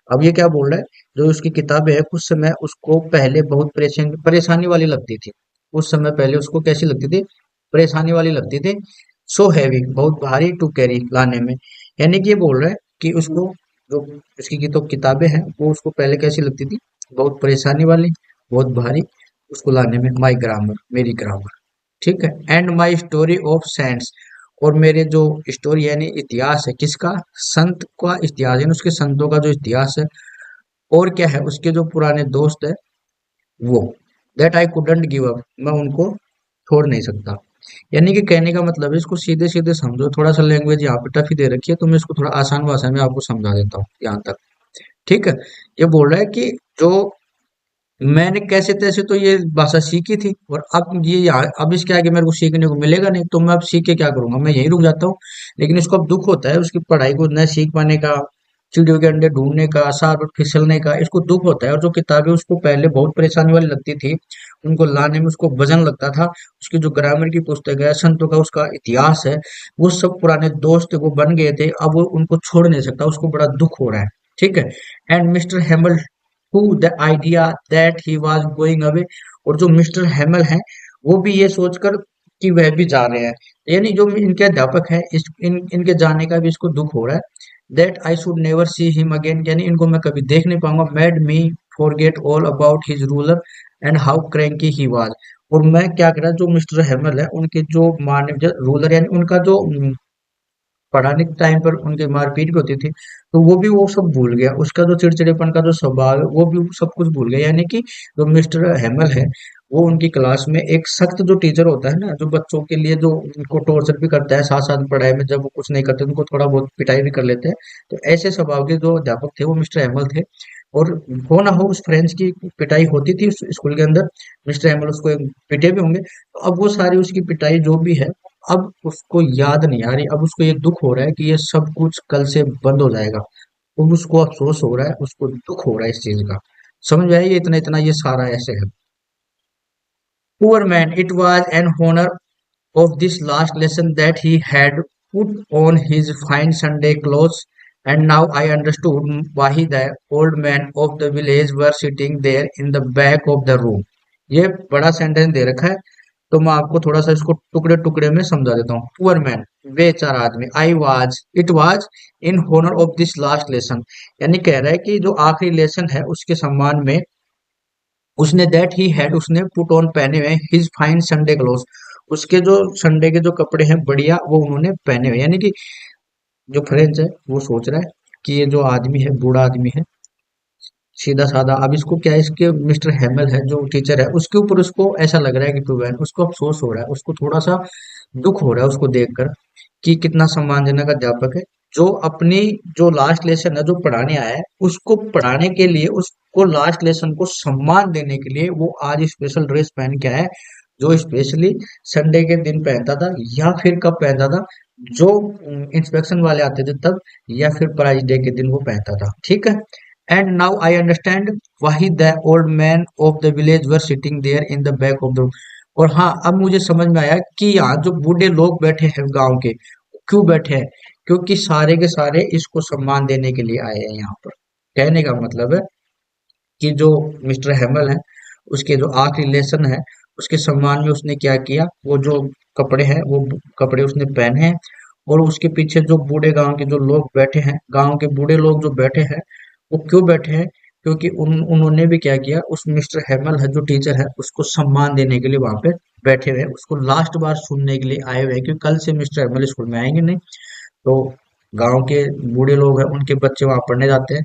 अब ये क्या बोल रहा है, जो उसकी किताबें है कुछ समय उसको पहले बहुत परेशानी वाली लगती थी, उस समय पहले उसको कैसी लगती थी, परेशानी वाली लगती थी। सो हैवी, बहुत भारी, टू कैरी, लाने में। यानी कि ये बोल रहा है कि उसको जो उसकी की तो किताबें हैं वो उसको पहले कैसी लगती थी, बहुत परेशानी वाली, बहुत भारी, उसको लाने में। माई ग्रामर, मेरी ग्रामर, ठीक है। And my story of cents, और मेरे जो स्टोरी यानी इतिहास है किसका, संत का इतिहास, यानी उसके संतों का जो इतिहास है। और क्या है, उसके जो पुराने दोस्त है वो। That I couldn't give up, मैं उनको छोड़ नहीं सकता। यानी कि कहने का मतलब है, इसको सीधे सीधे समझो, थोड़ा सा लैंग्वेज यहाँ पे टफ ही दे रखी है, तो मैं इसको थोड़ा आसान भाषा में आपको समझा देता हूँ यहाँ तक, ठीक है। ये बोल रहा है कि जो मैंने कैसे तैसे तो ये भाषा सीखी थी, और अब ये यहाँ अब इसके आगे मेरे को सीखने को मिलेगा नहीं, तो मैं अब सीख के क्या करूंगा, मैं यहीं रुक जाता हूँ। लेकिन इसको अब दुख होता है उसकी पढ़ाई को न सीख पाने का, चिड़ियों के अंडे ढूंढने का, सार पर फिसलने का, इसको दुख होता है। और जो किताबें उसको पहले बहुत परेशानी वाली लगती थी, उनको लाने में उसको वजन लगता था, उसकी जो ग्रामर की पुस्तक है, संतों का उसका इतिहास है, वो सब पुराने दोस्त वो बन गए थे, अब वो उनको छोड़ नहीं सकता, उसको बड़ा दुख हो रहा है। ठीक है। And Mister Hamel who the idea that he was going away, और जो मिस्टर हेमल हैं वो भी ये सोचकर कि वह भी जा रहे हैं, यानी जो इनके अध्यापक हैं इनके जाने का भी इसको दुख हो रहा है। That I should never see him again, यानी इनको मैं कभी देख नहीं पाऊंगा। Made me forget all about his ruler and how cranky he was, और मैं क्या करा, जो मिस्टर हेमल है उनके जो मानव रूलर, यानी उनका जो पढ़ाने के टाइम पर उनकी मारपीट भी होती थी, तो वो भी वो सब भूल गया, उसका जो चिड़चिड़ेपन का जो स्वभाव है वो भी सब कुछ भूल गया। यानी कि जो मिस्टर हेमल है वो उनकी क्लास में एक सख्त जो टीचर होता है ना, जो बच्चों के लिए जो उनको टॉर्चर भी करता है, साथ साथ पढ़ाई में जब वो कुछ नहीं करते उनको थोड़ा बहुत पिटाई भी कर लेते हैं, तो ऐसे स्वभाव के जो अध्यापक थे वो मिस्टर हेमल थे। और हो ना हो उस फ्रेंच की पिटाई होती थी उस स्कूल के अंदर, मिस्टर हेमल उसको पिटे भी होंगे, तो अब वो सारी उसकी पिटाई जो भी है, अब उसको याद नहीं आ रही, अब उसको ये दुख हो रहा है कि ये सब कुछ कल से बंद हो जाएगा। अब उसको अफसोस हो रहा है, उसको दुख हो रहा है इस चीज का। समझ में आई, ये इतना इतना ये सारा ऐसे है। Poor man, it was an honor of this last lesson that he had put on his fine Sunday clothes, and now I understood why the old men of the village were sitting there in the back of the room। ये बड़ा sentence दे रखा है, तो मैं आपको थोड़ा सा इसको टुकड़े टुकड़े में समझा देता हूँ। पुअर मैन, बेचारा आदमी, I was, it was in honour of this last lesson, यानी कह रहा है कि जो आखिरी लेसन है उसके सम्मान में उसने दैट ही हैड उसने पुट ऑन पहने हुए हिज फाइन संडे क्लोथ, उसके जो संडे के जो कपड़े हैं बढ़िया वो उन्होंने पहने हुए। यानी कि जो फ्रेंच है वो सोच रहा है कि ये जो आदमी है बूढ़ा आदमी है सीधा साधा, अब इसको क्या है, इसके मिस्टर हेमल है जो टीचर है उसके ऊपर उसको ऐसा लग रहा है कि टू उसको अफसोस हो रहा है, उसको थोड़ा सा दुख हो रहा है उसको देखकर कि कितना सम्मानजनक अध्यापक है, जो अपनी जो लास्ट लेसन है जो पढ़ाने आया है उसको पढ़ाने के लिए, उसको लास्ट लेसन को सम्मान देने के लिए वो आज स्पेशल ड्रेस पहन के आया है, जो स्पेशली संडे के दिन पहनता था, या फिर कब पहनता था, जो इंस्पेक्शन वाले आते थे तब, या फिर प्राइज डे के दिन वो पहनता था। ठीक है। And now I understand why the old man of the village were sitting there in the back of the, और हाँ अब मुझे समझ में आया कि यहाँ जो बूढ़े लोग बैठे हैं गांव के, क्यों बैठे हैं, क्योंकि सारे के सारे इसको सम्मान देने के लिए आए हैं यहाँ पर। कहने का मतलब है कि जो मिस्टर हेमल है उसके जो आखिरी लेसन है उसके सम्मान में उसने क्या किया, वो जो कपड़े हैं वो कपड़े उसने पहने हैं, और उसके पीछे जो बूढ़े गांव के जो लोग बैठे हैं, गांव के बूढ़े लोग जो बैठे हैं, वो क्यों बैठे हैं, क्योंकि उन्होंने भी क्या किया, उस मिस्टर हेमल है जो टीचर है उसको सम्मान देने के लिए वहां पे बैठे हुए हैं, उसको लास्ट बार सुनने के लिए आए हुए हैं, क्योंकि कल से मिस्टर हेमल स्कूल में आएंगे नहीं। तो गांव के बूढ़े लोग हैं उनके बच्चे वहां पढ़ने जाते हैं,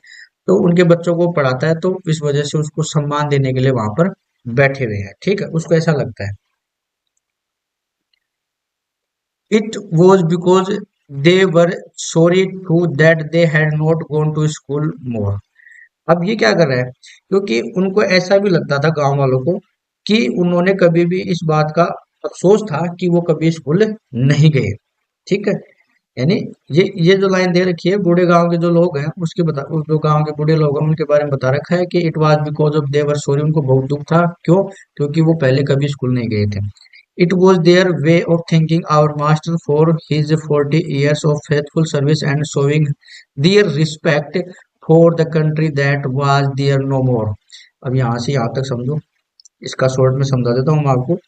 तो उनके बच्चों को पढ़ाता है, तो इस वजह से उसको सम्मान देने के लिए वहां पर बैठे हुए हैं। ठीक है, उसको ऐसा लगता है। It was because they were sorry to that they had not gone to school more. अब ये क्या कर रहा है, क्योंकि उनको ऐसा भी लगता था गांव वालों को कि उन्होंने कभी भी इस बात का अफसोस था कि वो कभी स्कूल नहीं गए। ठीक है। यानी ये जो लाइन दे रखी है, बूढ़े गांव के जो लोग हैं उसके बता, उस जो गांव के बूढ़े लोग हैं उनके बारे में बता रखा है कि it was because of their sorry, उनको बहुत दुख था, क्यों, क्योंकि वो पहले कभी स्कूल नहीं गए थे। It was their way of thinking our master for his 40 years of faithful service and showing their respect for the country that was their no more. अब यहाँ से यहाँ तक समझो, इसका शॉर्ट में समझा देता हूँ मैं आपको।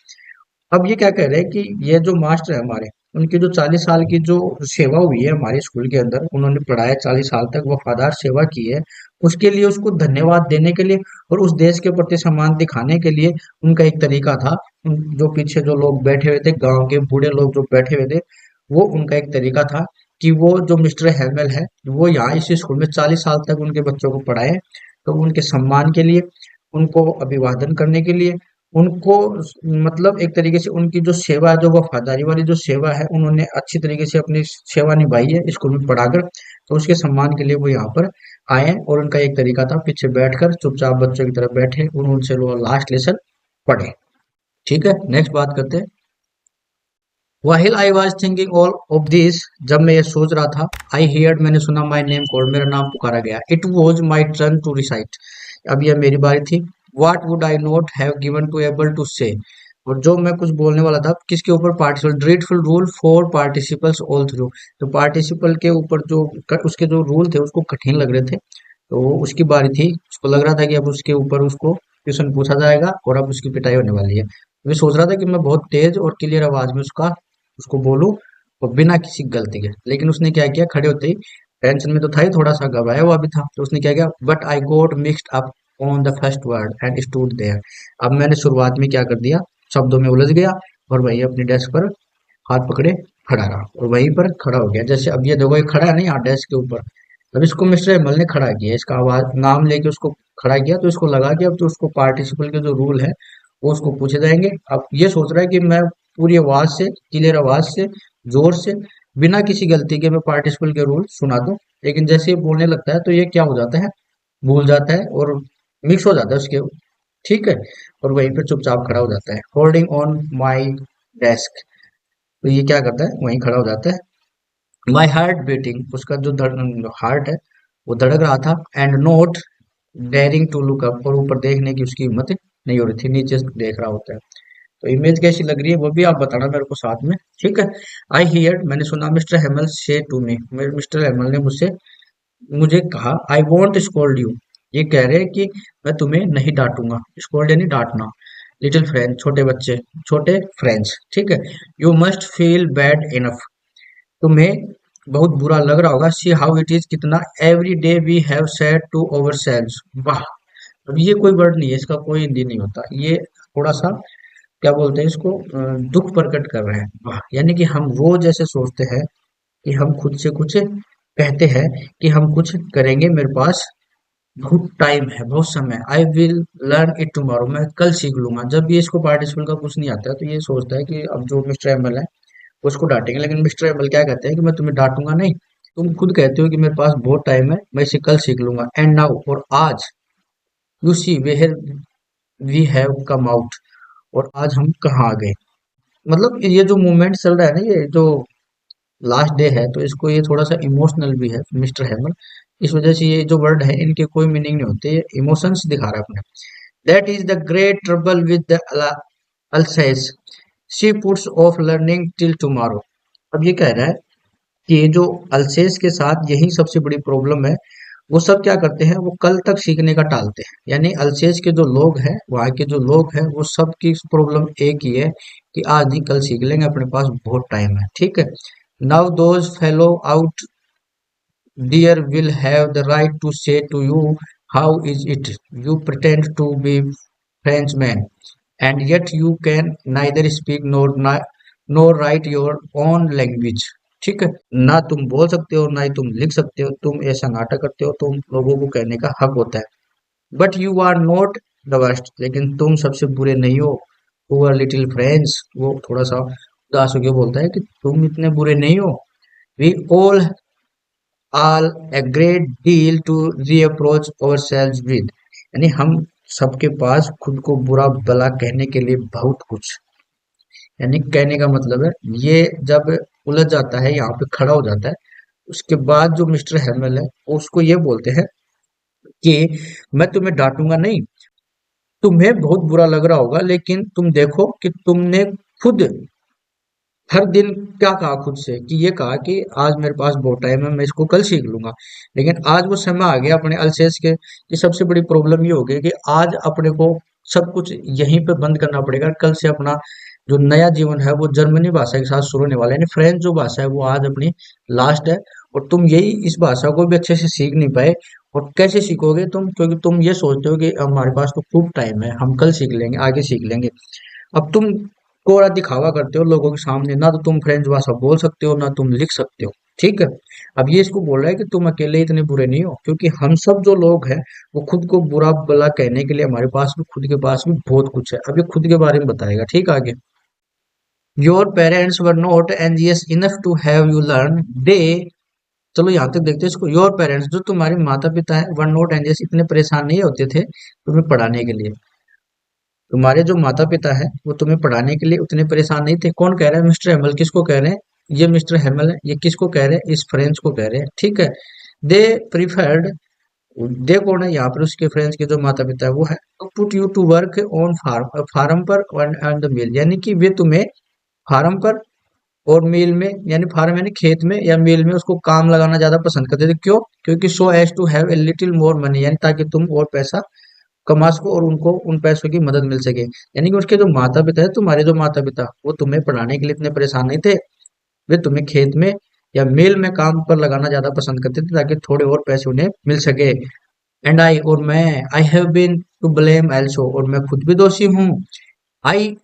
अब ये क्या कह रहे हैं कि ये जो मास्टर है हमारे, उनकी जो 40 साल की जो सेवा हुई है हमारे स्कूल के अंदर, उन्होंने पढ़ाया 40 साल तक, वफादार सेवा की है, उसके लिए उसको धन्यवाद देने के लिए और उस देश के प्रति सम्मान दिखाने के लिए उनका एक तरीका था, जो पीछे जो लोग बैठे हुए थे, गांव के बूढ़े लोग जो बैठे हुए थे, वो उनका एक तरीका था कि वो जो मिस्टर हेमल है वो यहाँ इस स्कूल में 40 साल तक उनके बच्चों को पढ़ाए, तो उनके सम्मान के लिए, उनको अभिवादन करने के लिए, उनको मतलब एक तरीके से उनकी जो सेवा है, जो वफादारी वाली जो सेवा है, उन्होंने अच्छी तरीके से अपनी सेवा निभाई है स्कूल में पढ़ाकर, तो उसके सम्मान के लिए वो यहाँ पर आए और उनका एक तरीका था पीछे बैठकर चुपचाप बच्चों की तरफ बैठे और उनसे वो लास्ट लेसन पढ़े। ठीक है, नेक्स्ट बात करते हैं। While I was thinking all of this, जब मैं ये सोच रहा था, I heard, मैंने सुना my name called, मेरा नाम पुकारा गया। It was my turn to recite, अब यह मेरी बारी थी। What would I not have given to able to say, और जो मैं कुछ बोलने वाला था किसके ऊपर, participle, dreadful rule for participles all through, तो पार्टिसिपल के ऊपर जो उसके जो रूल थे उसको कठिन लग रहे थे, तो उसकी बारी थी, उसको लग रहा था कि अब उसके ऊपर उसको क्वेश्चन पूछा जाएगा और अब उसकी पिटाई होने वाली है। मैं सोच रहा था कि मैं बहुत तेज और क्लियर आवाज में उसका उसको बोलूं और बिना किसी गलती के, लेकिन उसने क्या किया, खड़े होते ही, टेंशन में तो था ही, थोड़ा सा घबराया हुआ भी था, तो उसने क्या किया, but I got mixed up on the first word and stood there, अब मैंने शुरुआत में क्या कर दिया, शब्दों में उलझ गया और वही अपनी डेस्क पर हाथ पकड़े खड़ा रहा और वहीं पर खड़ा हो गया। जैसे अब ये देखो, ये खड़ा है नहीं यहाँ डेस्क के ऊपर, अब इसको मिस्टर एमल ने खड़ा किया, इसका आवाज नाम लेके उसको खड़ा किया, तो इसको लगा कि अब तो उसको पार्टिसिपल के जो रूल है वो उसको पूछे जाएंगे। अब ये सोच रहा है कि मैं पूरी आवाज से, क्लियर आवाज से, जोर से, बिना किसी गलती के मैं पार्टिसिपल के रूल सुना दूं, लेकिन जैसे ये बोलने लगता है तो ये क्या हो जाता है, भूल जाता है और मिक्स हो जाता है उसके, ठीक है, और वहीं पे चुपचाप खड़ा हो जाता है, होल्डिंग ऑन माई डेस्क, तो ये क्या करता है, वहीं खड़ा हो जाता है। माई हार्ट बीटिंग, उसका जो हार्ट है वो धड़क रहा था, and not daring to look up, और ऊपर देखने की उसकी हिम्मत नहीं हो रही थी, नीचे देख रहा होता है। तो इमेज कैसी लग रही है वो भी आप बताना मेरे को साथ में, ठीक है। आई हियर, मैंने सुना, मिस्टर हेमल से टू मी, मिस्टर हेमल ने मुझसे मुझे कहा, आई वॉन्ट स्कोल्ड यू, ये कह रहे हैं कि मैं तुम्हें नहीं डांटूंगा, स्कोल्ड यानी डांटना, लिटिल फ्रेंड, छोटे बच्चे, छोटे फ्रेंड्स, ठीक है, you must feel bad enough, तुम्हें बहुत बुरा लग रहा होगा, सी हाउ इट इज, कितना, every day we have said to ourselves, वाह, अब ये कोई वर्ड नहीं है, इसका कोई हिंदी नहीं होता, ये थोड़ा सा क्या बोलते हैं इसको, दुख प्रकट कर रहे हैं, वाह, यानी कि हम रोज ऐसे सोचते हैं कि हम खुद से कुछ कहते हैं कि हम कुछ करेंगे, मेरे पास बहुत टाइम है, बहुत समय, I will learn it tomorrow, मैं कल सीख लूंगा। जब भी इसको पार्टिसिपल का कुछ नहीं आता है तो ये सोचता है कि अब जो मिस्टर एमएल है उसको डांटेंगे, लेकिन मिस्टर एमएल क्या कहते हैं कि मैं तुम्हें डांटूंगा नहीं, तुम खुद कहते हो कि मेरे पास बहुत टाइम है, मैं इसे कल सीख लूंगा, एंड नाउ, और आज, you see where we have come out, और आज हम कहाँ आ गए, मतलब ये जो मूवमेंट चल रहा है ना, ये जो लास्ट डे है, तो इसको ये थोड़ा सा इमोशनल भी है मिस्टर हेमल, इस वजह से ये जो वर्ड है इनके कोई मीनिंग नहीं होते, ये इमोशंस दिखा रहा है अपने। That is the great trouble with the अल्सेस, she puts of learning till tomorrow, अब ये कह रहा है कि ये जो अल्सेस के साथ यही सबसे बड़ी प्रॉब्लम है, वो सब क्या करते हैं, वो कल तक सीखने का टालते हैं, यानी अल्सेस के जो लोग हैं, वहाँ के जो लोग हैं, वो सब की प्रॉब्लम एक ही है कि आज नहीं कल सीख लेंगे, अपने पास बहुत टाइम है, ठीक है। Now those fellow out dear will have the right to say to you, how is it? You pretend to be Frenchman, and yet you can neither speak nor write your own language. ठीक है, ना तुम बोल सकते हो ना ही तुम लिख सकते हो, तुम ऐसा नाटक करते हो, तुम लोगों को कहने का हक होता है, but you are not the worst, लेकिन तुम सबसे बुरे नहीं हो, पुअर लिटिल फ्रेंड्स, वो थोड़ा सा उदास होकर बोलता है कि तुम इतने बुरे नहीं हो, we all a great deal to reapproach ourselves with, यानी हम सबके पास खुद को बुरा भला कहने के लिए बहुत कुछ, यानी कहने का मतलब है, ये जब उलझ जाता है, यहाँ पे खड़ा हो जाता है, उसके बाद जो मिस्टर हेमल है वो उसको ये बोलते हैं कि मैं तुम्हें डांटूंगा नहीं, तुम्हें बहुत बुरा लग रहा होगा, लेकिन तुम देखो कि तुमने खुद हर दिन क्या कहा खुद से, कि ये कहा कि आज मेरे पास बहुत टाइम है, मैं इसको कल सीख लूंगा, लेकिन आज वो समय आ गया अपने अल्सेस के, कि सबसे बड़ी प्रॉब्लम ये हो गई कि आज अपने को सब कुछ यहीं पे बंद करना पड़ेगा, कल से अपना जो नया जीवन है वो जर्मनी भाषा के साथ शुरू होने वाला है, यानी फ्रेंच जो भाषा है वो आज अपनी लास्ट है, और तुम यही इस भाषा को भी अच्छे से सीख नहीं पाए, और कैसे सीखोगे तुम, क्योंकि तुम ये सोचते हो कि हमारे पास तो खूब टाइम है, हम कल सीख लेंगे, आगे सीख लेंगे, अब तुम कोरा दिखावा करते हो लोगों के सामने, ना तो तुम फ्रेंच भाषा बोल सकते हो ना तुम लिख सकते हो, ठीक है। अब ये इसको बोल रहा है कि तुम अकेले इतने बुरे नहीं हो, क्योंकि हम सब जो लोग हैं वो खुद को बुरा भला कहने के लिए हमारे पास भी, खुद के पास भी बहुत कुछ है, अब ये खुद के बारे में बताएगा, ठीक है, आगे। Your parents were not anxious enough to have you learn, they चलो यहाँ तक देखते हैं इसको। योर पेरेंट्स, जो तुम्हारे माता पिता है, वर नॉट एंजियस, इतने परेशान नहीं होते थे तुम्हें पढ़ाने के लिए। तुम्हारे जो माता पिता है वो तुम्हें पढ़ाने के लिए उतने परेशान नहीं थे। कौन कह रहा है? मिस्टर हेमल। किसको कह रहे हैं? ये मिस्टर हेमल है। ये किसको कह रहे हैं? इस फ्रेंच को कह रहे हैं, ठीक है। दे प्रीफर्ड, दे कौन है यहाँ पर? उसके फ्रेंच के जो माता पिता है वो है। तो put you to work on farm, farm पर ऑन द मिल, यानी कि वे तुम्हें फार्म पर और मील में, यानी फार्म यानी खेत में या मील में उसको काम लगाना ज्यादा पसंद करते थे। क्यों? क्योंकि so as to have a little more money, यानी ताकि तुम और पैसा कमा सको और उनको उन पैसों की मदद मिल सके। यानी कि उसके जो माता पिता है, तुम्हारे जो माता पिता, वो तुम्हें पढ़ाने के लिए इतने परेशान नहीं थे। वे तुम्हें खेत में या मील में काम पर लगाना ज्यादा पसंद करते थे ताकि थोड़े और पैसे उन्हें मिल सके। एंड आई, और मैं, I have been to blame also, और मैं खुद भी दोषी हूँ। I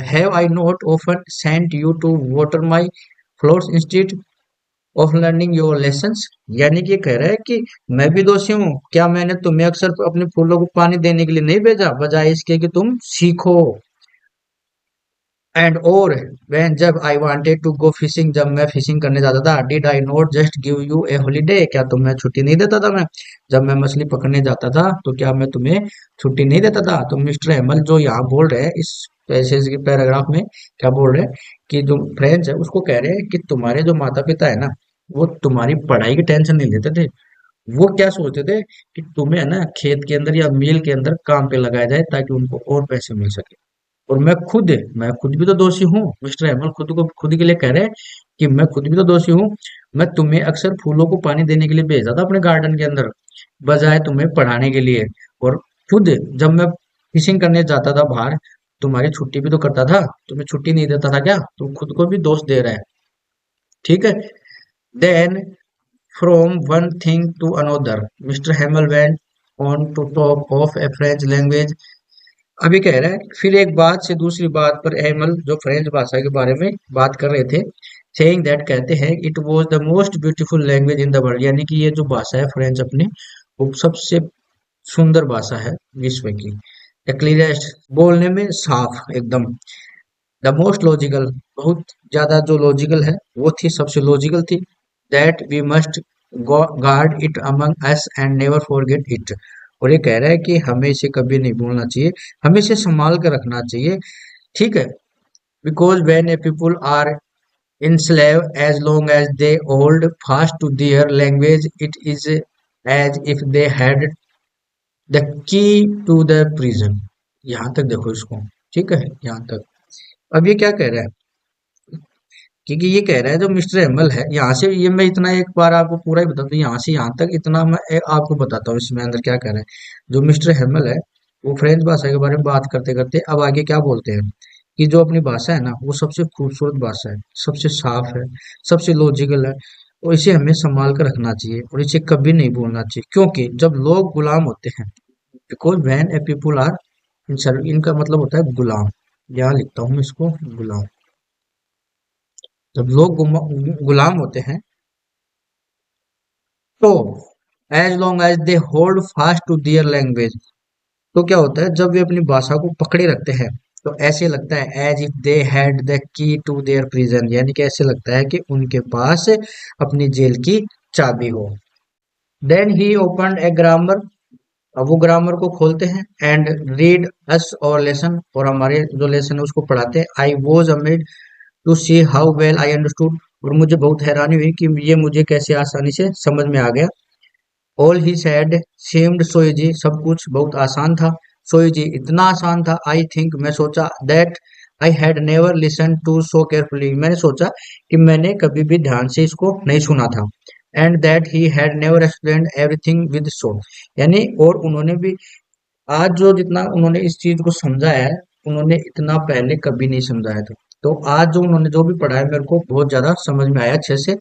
have I not often sent you to water my flowers instead of learning your lessons, यानी कि ये कह रहा है कि मैं भी दोषी हूँ। क्या मैंने तुम्हें अक्सर अपने फूलों को पानी देने के लिए नहीं भेजा, बजाय इसके कि तुम सीखो। एंड और when जब आई wanted टू गो फिशिंग, जब मैं फिशिंग करने जाता था, did I not just give U A holiday, क्या तुम्हें छुट्टी नहीं देता था मैं? जब मैं मछली पकड़ने जाता था तो क्या मैं तुम्हें छुट्टी नहीं देता था? तो मिस्टर हेमल जो यहाँ बोल रहे हैं इस पैसेज के पैराग्राफ में, क्या बोल रहे हैं कि जो फ्रेंच है उसको कह रहे हैं कि तुम्हारे जो माता पिता है ना, वो तुम्हारी पढ़ाई की टेंशन नहीं लेते थे। वो क्या सोचते थे कि तुम्हें है ना खेत के अंदर या मील के अंदर काम पे लगाया जाए ताकि उनको और पैसे मिल सके। और मैं खुद भी तो दोषी हूँ। मिस्टर अहमद खुद को खुद के लिए कह रहे हैं कि मैं खुद भी तो दोषी हूँ। मैं तुम्हें अक्सर फूलों को पानी देने के लिए भेजा था अपने गार्डन के अंदर, बजाय तुम्हें पढ़ाने के लिए। और खुद जब मैं फिशिंग करने जाता था बाहर, तुम्हारी छुट्टी भी तो करता था, तुम्हें छुट्टी नहीं देता था क्या? तुम खुद को भी दोष दे रहा है, ठीक है। Then from one thing to another, Mister Hamel went on to talk of a French language. अभी कह रहा है फिर एक बात से दूसरी बात पर अहमल जो फ्रेंच भाषा के बारे में बात कर रहे थे, सेइंग दैट, कहते हैं it was the most beautiful language in the world, यानी कि ये जो भाषा है फ्रेंच अपनी, वो सबसे सुंदर भाषा है विश्व की। द क्लियरेस्ट, बोलने में साफ एकदम। द मोस्ट लॉजिकल, बहुत ज्यादा जो लॉजिकल है वो थी, सबसे लॉजिकल थी। That we must guard it among us and never forget it, और ये कह रहा है कि हमें इसे कभी नहीं भूलना चाहिए, हमें इसे संभाल कर रखना चाहिए, ठीक है। Because when a people are enslaved as long as they hold fast to their language, it is as if they had the key to the prison। यहाँ तक देखो इसको, ठीक है, यहाँ तक। अब ये क्या कह रहा है? क्योंकि ये कह रहा है जो मिस्टर एमल है, यहाँ से ये मैं इतना एक बार आपको पूरा ही बताता हूँ, यहाँ से यहाँ तक इतना मैं आपको बताता हूँ इसमें अंदर क्या कह रहा है। जो मिस्टर हेमल है वो फ्रेंच भाषा के बारे में बात करते करते अब आगे क्या बोलते हैं कि जो अपनी भाषा है ना वो सबसे खूबसूरत भाषा है, सबसे साफ है, सबसे लॉजिकल है, और इसे हमें संभाल कर रखना चाहिए और इसे कभी नहीं भूलना चाहिए। क्योंकि जब लोग गुलाम होते हैं, because when a people are in, इनका मतलब होता है गुलाम। यहाँ लिखता हूँ मैं इसको, गुलाम। जब लोग गुलाम होते हैं तो as long as they hold fast to their language, तो क्या होता है जब वे अपनी भाषा को पकड़े रखते हैं तो ऐसे लगता है as if they had the key to their prison, यानी कि ऐसे लगता है कि उनके पास अपनी जेल की चाबी हो। Then he open a grammar, अब वो ग्रामर को खोलते हैं, एंड रीड अस और लेसन, और हमारे जो लेसन है उसको पढ़ाते हैं। I was amazed to see how well I understood, और मुझे बहुत हैरानी हुई कि ये मुझे कैसे आसानी से समझ में आ गया। All he sad सेम्ड so easy, सब कुछ बहुत आसान था। सो इजी, इतना आसान था। आई थिंक, मैं सोचा, that I had never listen to so carefully, मैंने सोचा कि मैंने कभी भी ध्यान से इसको नहीं सुना था। And that he had never explained everything with so, यानी और उन्होंने भी आज जो जितना उन्होंने इस चीज को समझाया है, उन्होंने इतना पहले कभी नहीं समझाया था। तो आज जो उन्होंने जो भी पढ़ाया मेरे को बहुत ज्यादा समझ में आया अच्छे से।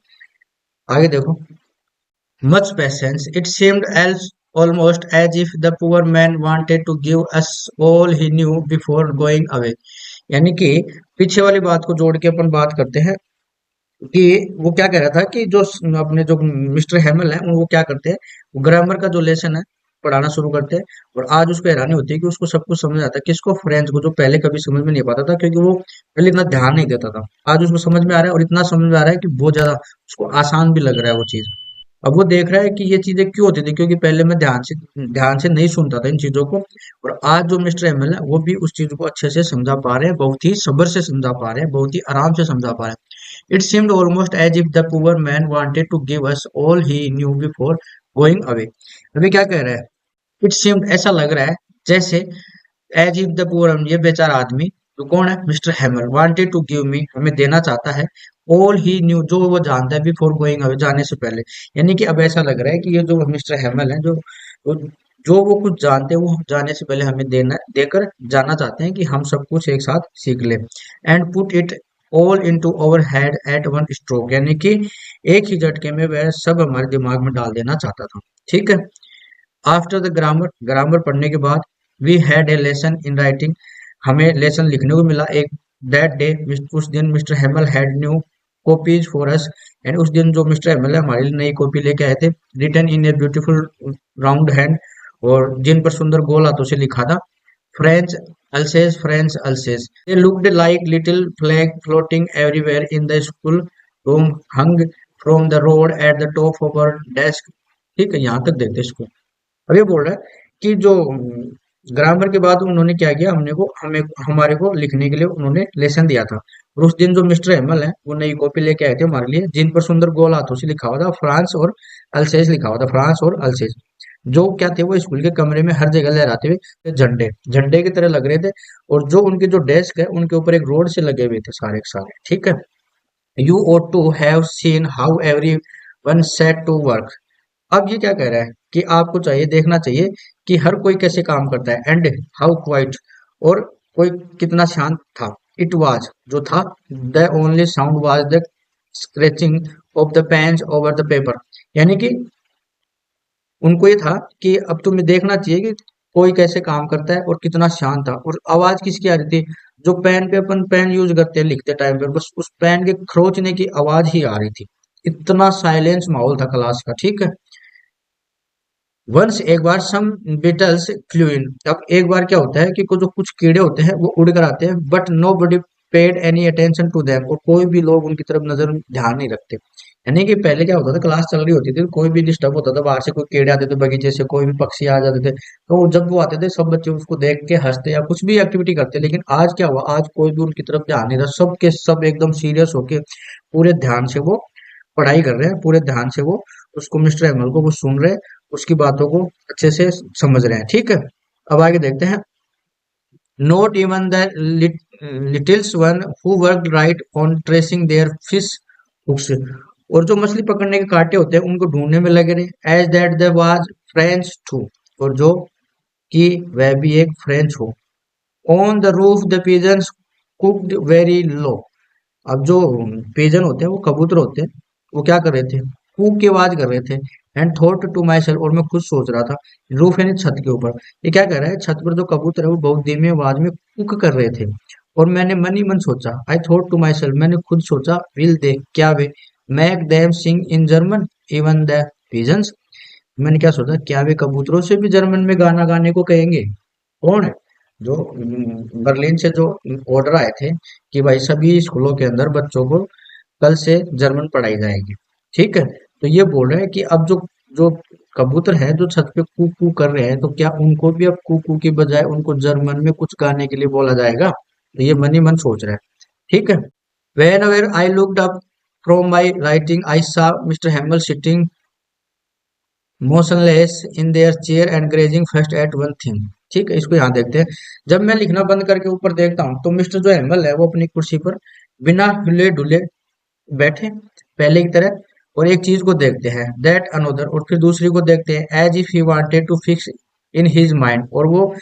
आगे देखो, much patience, it seemed else almost as if the poor man wanted to give us all he knew before going away, यानी कि पीछे वाली बात को जोड़ के अपन बात करते हैं कि वो क्या कह रहा था कि जो अपने जो मिस्टर हेमल है वो क्या करते हैं, ग्रामर का जो लेसन है पढ़ाना शुरू करते हैं। और आज उसको हैरानी होती है कि उसको सब कुछ समझ आता है, किसको, फ्रेंच को, जो पहले कभी समझ में नहीं पाता था क्योंकि वो पहले इतना ध्यान नहीं देता था। आज उसको समझ में आ रहा है और इतना समझ में आ रहा है कि बहुत ज्यादा उसको आसान भी लग रहा है वो चीज। अब वो देख रहा है कि ये चीजें क्यों होती थी, क्योंकि पहले मैं ध्यान से नहीं सुनता था इन चीजों को। और आज जो मिस्टर एमएल है वो भी उस चीज को अच्छे से समझा पा रहे हैं, बहुत ही सब्र से समझा पा रहे हैं, बहुत ही आराम से समझा पा रहे हैं। It seemed almost as if the poor man wanted to give us all he knew before going away. अभी क्या कह रहा है, इट सीम्ड ऐसा लग रहा है जैसे, एज इफ द पुअर, ये बेचारा आदमी तो कौन है, Mister Hamel, wanted to give me, हमें देना चाहता है, ऑल ही न्यू, जो वो जानता है, बिफोर गोइंग अवे, जाने से पहले। यानी कि अब ऐसा लग रहा है कि ये जो मिस्टर हैमल है, जो वो कुछ जानते हैं वो जाने से पहले हमें देना देकर जाना चाहते हैं, कि हम सब कुछ एक साथ सीख ले। And put it all into our head at one stroke, यानी कि एक ही झटके में वह सब हमारे दिमाग में डाल देना चाहता था। ठीक है। आफ्टर द ग्रामर, ग्रामर पढ़ने के बाद, we had a lesson in writing, हमें लेसन लिखने को मिला एक। दैट डे, उस दिन Mister Hamel had new copies for us, and उस दिन जो मिस्टर हेमल है हमारे लिए नई कॉपी लेके आए थे, written in a beautiful round hand, और जिन पर सुंदर गोल हाथों से लिखा था, French Alsace, French Alsace. They looked like little flag floating everywhere in the school room, hung from the rod at the top of our desk. ठीक है, यहाँ तक देखते इसको। अब ये बोल रहा है कि जो ग्रामर के बाद उन्होंने क्या किया, हमने को हमें हमारे को लिखने के लिए उन्होंने लेसन दिया था। और उस दिन जो मिस्टर हेमल है वो नई कॉपी लेके आए थे हमारे लिए, जिन पर सुंदर गोल हाथों से लिखा हुआ था फ्रांस और अल्सेस, लिखा हुआ था फ्रांस और अल्सेस। जो क्या थे, वो स्कूल के कमरे में हर जगह लहराते हुए झंडे झंडे की तरह लग रहे थे। और जो उनके जो डेस्क है उनके ऊपर एक रोड से लगे हुए थे सारे के सारे। ठीक है। You ought to have seen how every one set to work. अब ये क्या कह रहा है कि आपको चाहिए देखना चाहिए कि हर कोई कैसे काम करता है। एंड हाउ क्वाइट, और कोई कितना शांत था। इट वाज, जो था, the only sound was the scratching of the pens over the paper. यानी कि उनको ये था कि अब तुम्हें देखना चाहिए कि कोई कैसे काम करता है और कितना शांत था। और आवाज किसकी आ रही थी, जो पेन पे अपन पेन यूज करते हैं लिखते टाइम पे, बस उस पेन के खरोचने की आवाज ही आ रही थी। इतना साइलेंस माहौल था क्लास का। ठीक है। वंस, एक बार, सम बिटल्स फ्लू इन, अब एक बार क्या होता है कि जो कुछ कीड़े होते हैं वो उड़ कर आते हैं, but nobody paid any attention to them, और कोई भी लोग उनकी तरफ नजर ध्यान नहीं रखते। यानी कि पहले क्या होता था, क्लास चल रही होती थी, कोई भी डिस्टर्ब होता था, बाहर से कोई कीड़े आते थे, बगीचे से कोई भी पक्षी आ जाते थे, तो जब वो आते थे सब बच्चे उसको देख के हंसते या कुछ भी एक्टिविटी करते। लेकिन आज क्या हुआ, आज कोई भी उनकी तरफ ध्यान नहीं रहा, सब के सब एकदम सीरियस होके पूरे ध्यान से वो पढ़ाई कर रहे हैं, पूरे ध्यान से वो उसको, मिस्टर एमएल को वो सुन रहे हैं, उसकी बातों को अच्छे से समझ रहे हैं। ठीक है। अब आगे देखते हैं। Not even the littles one who work right on tracing their fish hooks, और जो मछली पकड़ने के कांटे होते हैं उनको ढूंढने में लगे रहे। As that the was French too, और जो कि वह भी एक फ्रेंच हो। On the roof the pigeons cooked very low, अब जो पिजन होते हैं, वो कबूतर होते हैं, वो क्या कर रहे थे, कूक की आवाज कर रहे थे। And thought to myself, और मैं खुद सोच रहा था, रूफ यानी छत के ऊपर। ये क्या कर रहा है, छत पर जो कबूतर है वो बहुत धीमी आवाज में कुक कर रहे थे। और मैंने मन ही मन सोचा, I thought to myself, मैंने खुद सोचा, विल दे, क्या वे, make them sing in German even the pigeons, मैंने क्या सोचा, क्या वे कबूतरों से भी जर्मन में गाना गाने को कहेंगे। कौन है, जो बर्लिन से जो ऑर्डर आए थे कि भाई सभी स्कूलों के अंदर बच्चों को कल से जर्मन पढ़ाई जाएगी। ठीक है। तो ये बोल रहे हैं कि अब जो जो कबूतर है जो छत पे कू कू कर रहे हैं, तो क्या उनको भी अब कू कू की बजाय उनको जर्मन में कुछ गाने के लिए बोला जाएगा। तो ये मन ही मन सोच रहे हैं। ठीक है। Whenever I looked up from my writing, I saw Mr. Hamill sitting motionless in their chair and gazing first at one thing। ठीक है, इसको यहाँ देखते हैं। जब मैं लिखना बंद करके ऊपर देखता हूँ तो मिस्टर जो हेमल है वो अपनी कुर्सी पर बिना हिले डुले बैठे पहले की तरह, और एक चीज को देखते हैं, दैट अनोदर, और फिर दूसरी को देखते हैं, as if he wanted to fix in his mind, और वो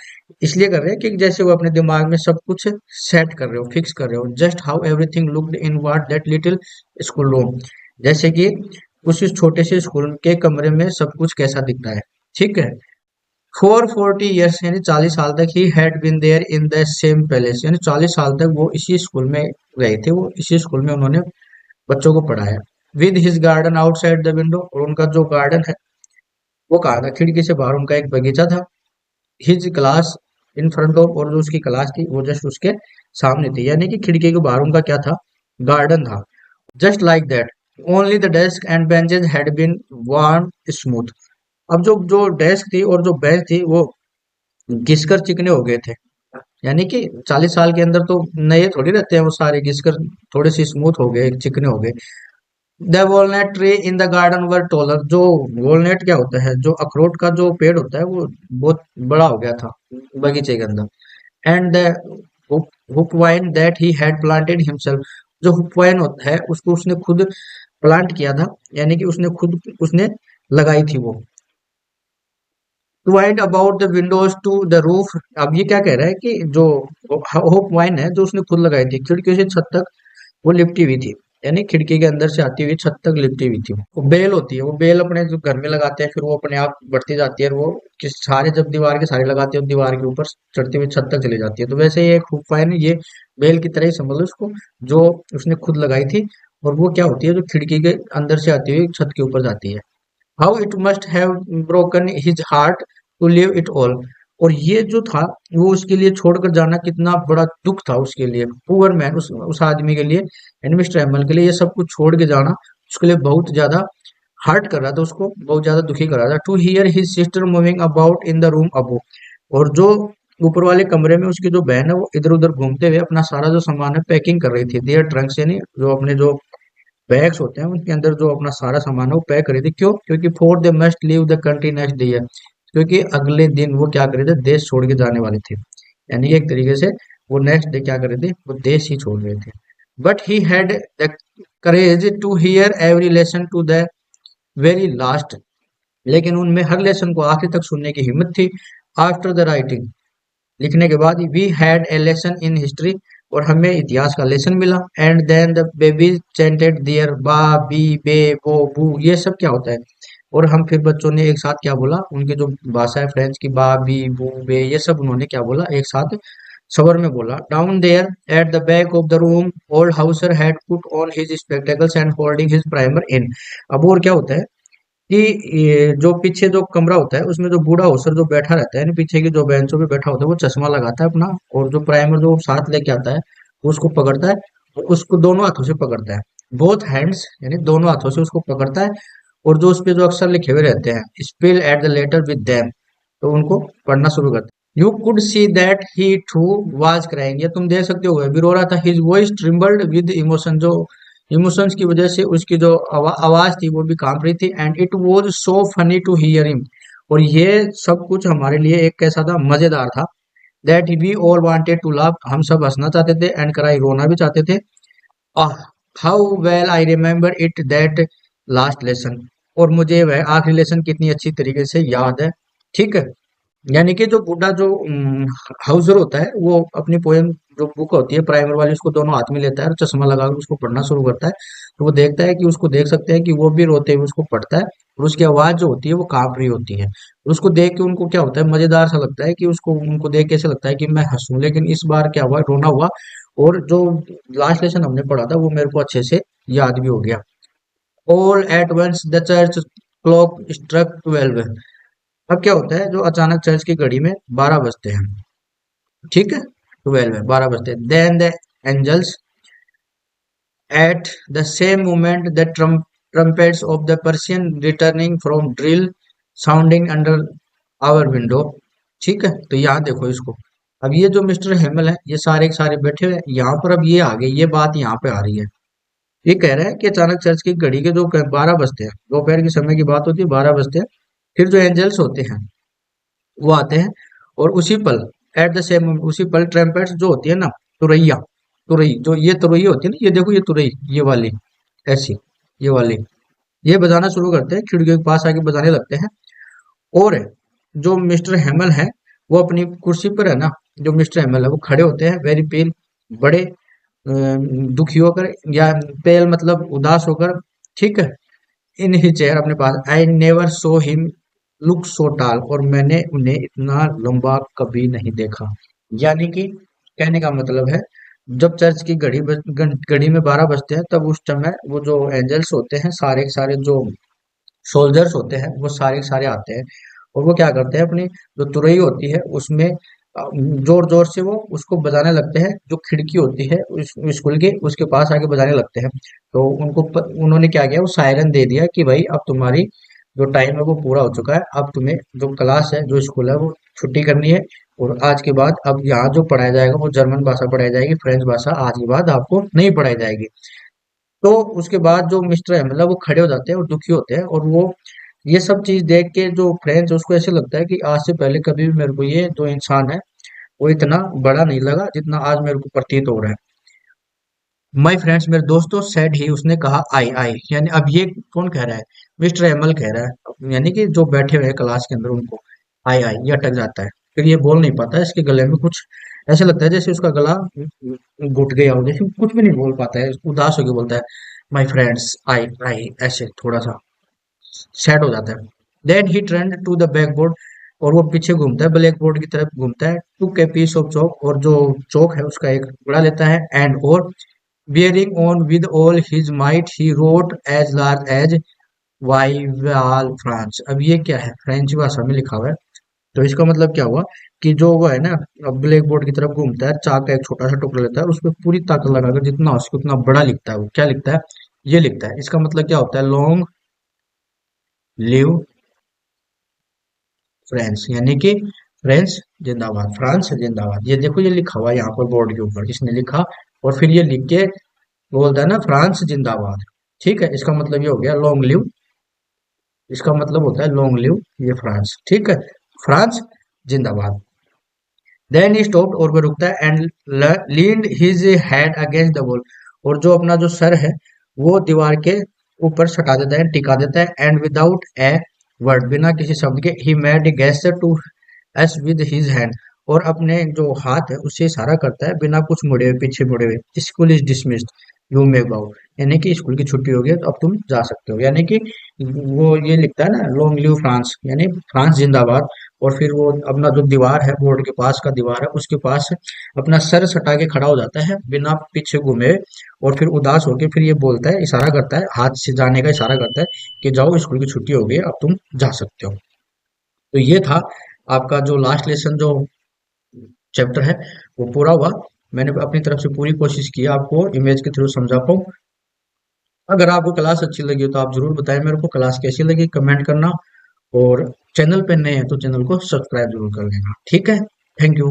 इसलिए कर रहे हैं कि जैसे वो अपने दिमाग में सब कुछ सेट कर रहे हो, फिक्स कर रहे हो। Just how everything looked in what that little school room, जैसे कि उस छोटे से स्कूल के कमरे में सब कुछ कैसा दिखता है। ठीक है। फॉर 40 years, यानी 40 साल तक he had been there in the same palace, यानी 40 साल तक वो इसी स्कूल में रहे थे, वो इसी स्कूल में उन्होंने बच्चों को पढ़ाया। With his garden outside the window, और उनका जो गार्डन है वो कहा था, खिड़की से बाहर उनका एक बगीचा था। His class in front of, और जो उसकी क्लास थी वो जस्ट उसके सामने थी, यानी कि खिड़की के बाहर उनका क्या था, गार्डन था। Just like that, only the desk and benches had been warm smooth. अब जो जो डेस्क थी और जो बेंच थी वो घिसकर चिकने हो गए थे। यानी कि 40 साल के अंदर तो नए थोड़ी रहते हैं, वो सारे घिसकर थोड़े से स्मूथ हो गए, चिकने हो गए। The walnut tree in the garden were taller. जो वॉलनट क्या होता है, जो अखरोट का जो पेड़ होता है वो बहुत बड़ा हो गया था बगीचे के अंदर। And the hook wine that he had planted himself. जो हुक वाइन होता है उसको उसने खुद प्लांट किया था, यानी कि उसने खुद उसने लगाई थी वो। Wide about the windows to the roof. अब ये क्या कह रहा है कि जो होप वाइन है जो उसने खुद लगाई थी, खिड़की से छत तक वो लिपटी हुई थी, यानी खिड़की के अंदर से आती हुई छत तक लिपटी हुई थी। वो बेल होती है, वो बेल अपने जो घर में लगाते हैं फिर वो अपने आप बढ़ती जाती है, और वो किस सारे जब दीवार के सारे लगाते हैं दीवार के ऊपर चढ़ती हुई छत तक चली जाती है। तो वैसे ये एक हुप वाइन, ये बेल की तरह ही समझ लो उसको, जो उसने खुद लगाई थी। और वो क्या होती है, जो खिड़की के अंदर से आती हुई छत के ऊपर जाती है। How it must have broken his heart to leave it all. और ये जो था वो उसके लिए छोड़कर जाना कितना बड़ा दुख था उसके लिए, पुअर मैन, उस आदमी के लिए, एंड मिस्टर एमल के लिए, ये सब कुछ छोड़ के जाना उसके लिए बहुत ज्यादा हर्ट कर रहा था, उसको बहुत ज्यादा दुखी कर रहा था। To hear his sister moving about in the room above. और जो ऊपर वाले कमरे में उसकी जो बहन है वो इधर उधर घूमते हुए अपना सारा जो सामान है पैकिंग कर रही थी, देयर ट्रंक्स, यानी जो अपने जो बैग्स होते हैं उनके अंदर जो अपना सारा सामान है वो पैक करे थे। क्यों? क्योंकि four they must leave the country next day. क्योंकि अगले दिन वो क्या करे थे, देश छोड़ के जाने वाले थे। यानी कि एक तरीके से वो नेक्स्ट डे क्या करे थे, वो देश ही छोड़ रहे थे। But he had the courage to hear every lesson to the very last. लेकिन उनमें हर लेसन को आखिर तक सुनने की हिम्मत थी। आफ्टर द राइटिंग, लिखने के बाद, we had a lesson in history, और हमें इतिहास का लेसन मिला। And then the baby chanted their ba bi बे बो बू। ये सब क्या होता है? और हम फिर बच्चों ने एक साथ क्या बोला, उनकी जो भाषा है फ्रेंच की, बा बी बू बे, ये सब उन्होंने क्या बोला एक साथ स्वर में बोला। Down there at the back of the room old Hauser had put on his spectacles and holding his primer in. अब और क्या होता है कि ये जो पीछे जो कमरा होता है उसमें जो बूढ़ा होसर जो बैठा रहता है ना, पीछे की जो बेंचों पे बैठा होता है, वो चश्मा लगाता है अपना, और जो प्राइमर जो साथ लेके आता है वो उसको पकड़ता है, और उसको दोनों हाथों से पकड़ता है। बोथ हैंड्स, यानी दोनों हाथों से उसको पकड़ता है। और जो उस पे जो अक्षर लिखे हुए रहते हैं, spell at the letter with them, तो उनको पढ़ना शुरू करता है। You could see that he too was crying. ये तुम देख सकते हो, वह भी रो रहा था। His voice trembled with emotion. जो इमोशंस की वजह से उसकी जो आवाज थी वो भी कांप रही थी। And it was so funny to hear him. और ये सब कुछ हमारे लिए एक कैसा था, मजेदार था। That we all wanted to laugh, हम सब हंसना चाहते थे, एंड क्राई, रोना भी चाहते थे। Ah, how well I remember it that last lesson. और मुझे वह आखिरी लेसन कितनी अच्छी तरीके से याद है। ठीक है। यानी कि जो बुड्ढा जो हाउसर होता है वो अपनी पोएम जो बुक होती है प्राइमर वाली, उसको दोनों हाथ में लेता है और चश्मा लगाकर उसको पढ़ना शुरू करता है। तो वो देखता है कि उसको देख सकते हैं कि वो भी रोते हुए उसको पढ़ता है, और उसकी आवाज जो होती है वो कांप रही होती है। और उसको देख के उनको क्या होता है, मजेदार सा लगता है कि उसको, उनको देख के ऐसे लगता है कि मैं हंसूं, लेकिन इस बार क्या हुआ, रोना हुआ। और जो लास्ट लेसन हमने पढ़ा था वो मेरे को अच्छे से याद भी हो गया। All at once the church clock struck 12। अब क्या होता है, जो अचानक चर्च की घड़ी में 12 बजते हैं। ठीक है, 12 है, 12 बजते हैं। Then the Angelus at the same moment the trumpets of the Persian returning from drill sounding under our window। ठीक है, तो यहाँ देखो इसको। अब ये जो मिस्टर हेमल है ये सारे के सारे बैठे हुए हैं यहाँ पर। अब ये आ गए, ये बात यहाँ पे आ रही है। ये कह रहा है कि अचानक चर्च की घड़ी के जो 12 बजते हैं, दोपहर के समय की बात होती है, 12 बजते हैं। फिर जो एंजल्स होते हैं वो आते हैं, और उसी पल, एट द सेम, उसी पल ट्रम्पेट्स जो होती है ना, तुरैया, तुरई, जो ये तुरई होती है ना, ये देखो ये तुरई, ये वाली, ऐसी, ये वाली, ये बजाना शुरू करते हैं, खिड़कियों के पास आके बजाने लगते हैं। और जो मिस्टर हेमल है वो अपनी कुर्सी पर है ना, जो मिस्टर हेमल है वो खड़े होते हैं, वेरी पेल, बड़े दुखी होकर, या पेल मतलब उदास होकर। ठीक है, इन ही चेयर अपने पास। I never saw him look so tall. और मैंने उन्हें इतना लंबा कभी नहीं देखा। यानी कि कहने का मतलब है, जब चर्च की घड़ी में 12 बजते हैं तब उस समय वो जो एंजल्स होते हैं, सारे के सारे जो सोल्जर्स होते हैं वो सारे के सारे आते हैं। और वो क्या करते हैं, अपनी जो तुरई होती है उसमें जोर जोर से वो उसको बजाने लगते हैं, जो खिड़की होती है उस स्कूल के उसके पास आके बजाने लगते हैं। तो उन्होंने क्या किया, वो सायरन दे दिया कि भाई अब तुम्हारी जो टाइम है वो पूरा हो चुका है, अब तुम्हें जो क्लास है जो स्कूल है वो छुट्टी करनी है। और आज के बाद अब यहाँ जो पढ़ाया जाएगा वो जर्मन भाषा पढ़ाई जाएगी, फ्रेंच भाषा आज के बाद आपको नहीं पढ़ाई जाएगी। तो उसके बाद जो मिस्टर है मतलब वो खड़े हो जाते हैं और दुखी होते हैं, और वो ये सब चीज देख के जो फ्रेंच उसको ऐसे लगता है कि आज से पहले कभी भी मेरे को ये जो इंसान है वो इतना बड़ा नहीं लगा जितना आज मेरे को प्रतीत हो रहा है। माय फ्रेंड्स, मेरे दोस्तों, सेड ही, उसने कहा, आई आई, यानी अब ये कौन कह रहा है, मिस्टर एमल कह रहा है, यानी कि जो बैठे हुए हैं क्लास के अंदर उनको आई आई ये अटक जाता है। फिर ये बोल नहीं पाता है, इसके गले में कुछ ऐसा लगता है जैसे उसका गला घुट गया हो, जैसे कुछ भी नहीं बोल पाता है, उदास होकर बोलता है माय फ्रेंड्स आई आई, ऐसे थोड़ा सा सैड हो जाता है। Then he turn to the back board, और वो पीछे घूमता है, ब्लैक बोर्ड की तरफ घूमता है, टू के पीस ऑफ चौक, और जो चौक है उसका एक टुकड़ा लेता है, एंड और bearing on with all his might he wrote as large as vive la France. अब ये क्या है, फ्रेंच भाषा में लिखा हुआ है। तो इसका मतलब क्या हुआ कि जो वो है ना, ब्लैक बोर्ड की तरफ घूमता है, चाक का एक छोटा सा टुकड़ा लेता है और उस पर पूरी ताकत लगाकर जितना हो सके उतना बड़ा लिखता है। वो क्या लिखता है, ये लिखता है। इसका मतलब क्या होता है, लॉन्ग लिव फ्रांस, यानी कि फ्रांस जिंदाबाद, फ्रांस जिंदाबाद। ये देखो ये लिखा हुआ है यहाँ पर बोर्ड के ऊपर, इसने लिखा और फिर ये लिख के बोलता है ना, फ्रांस जिंदाबाद। ठीक है, इसका मतलब ये हो गया लॉन्ग लिव, इसका मतलब होता है लॉन्ग लिव ये फ्रांस। ठीक है, फ्रांस जिंदाबाद। देन ही स्टॉप्ड, और वो रुकता है, and leaned his head against the wall, और जो अपना जो सर है वो दीवार के ऊपर सटा देता है, टिका देता है, एंड विदाउट ए वर्ड, बिना किसी शब्द के, he made a gesture to us with his hand, और अपने जो हाथ है उससे इशारा करता है बिना कुछ मुड़े हुए, पीछे मुड़े हुए, school is dismissed, you may go, यानी कि स्कूल की छुट्टी हो गई है तो अब तुम जा सकते हो। यानी कि वो ये लिखता है ना, लॉन्ग लिव फ्रांस, यानी फ्रांस जिंदाबाद। और फिर वो अपना जो दीवार है, बोर्ड के पास का दीवार है, उसके पास अपना सर सटा के खड़ा हो जाता है बिना पीछे घूमे, और फिर उदास होके फिर ये बोलता है, इशारा करता है, हाथ से जाने का इशारा करता है कि जाओ स्कूल की छुट्टी हो गई है, अब तुम जा सकते हो। तो ये था आपका जो लास्ट लेसन जो चैप्टर है वो पूरा हुआ। मैंने अपनी तरफ से पूरी कोशिश की आपको इमेज के थ्रू समझा पाऊँ। अगर आपको क्लास अच्छी लगी हो तो आप जरूर बताएं मेरे को क्लास कैसी लगी, कमेंट करना। और चैनल पे नए हैं तो चैनल को सब्सक्राइब जरूर कर लेना। ठीक है, थैंक यू।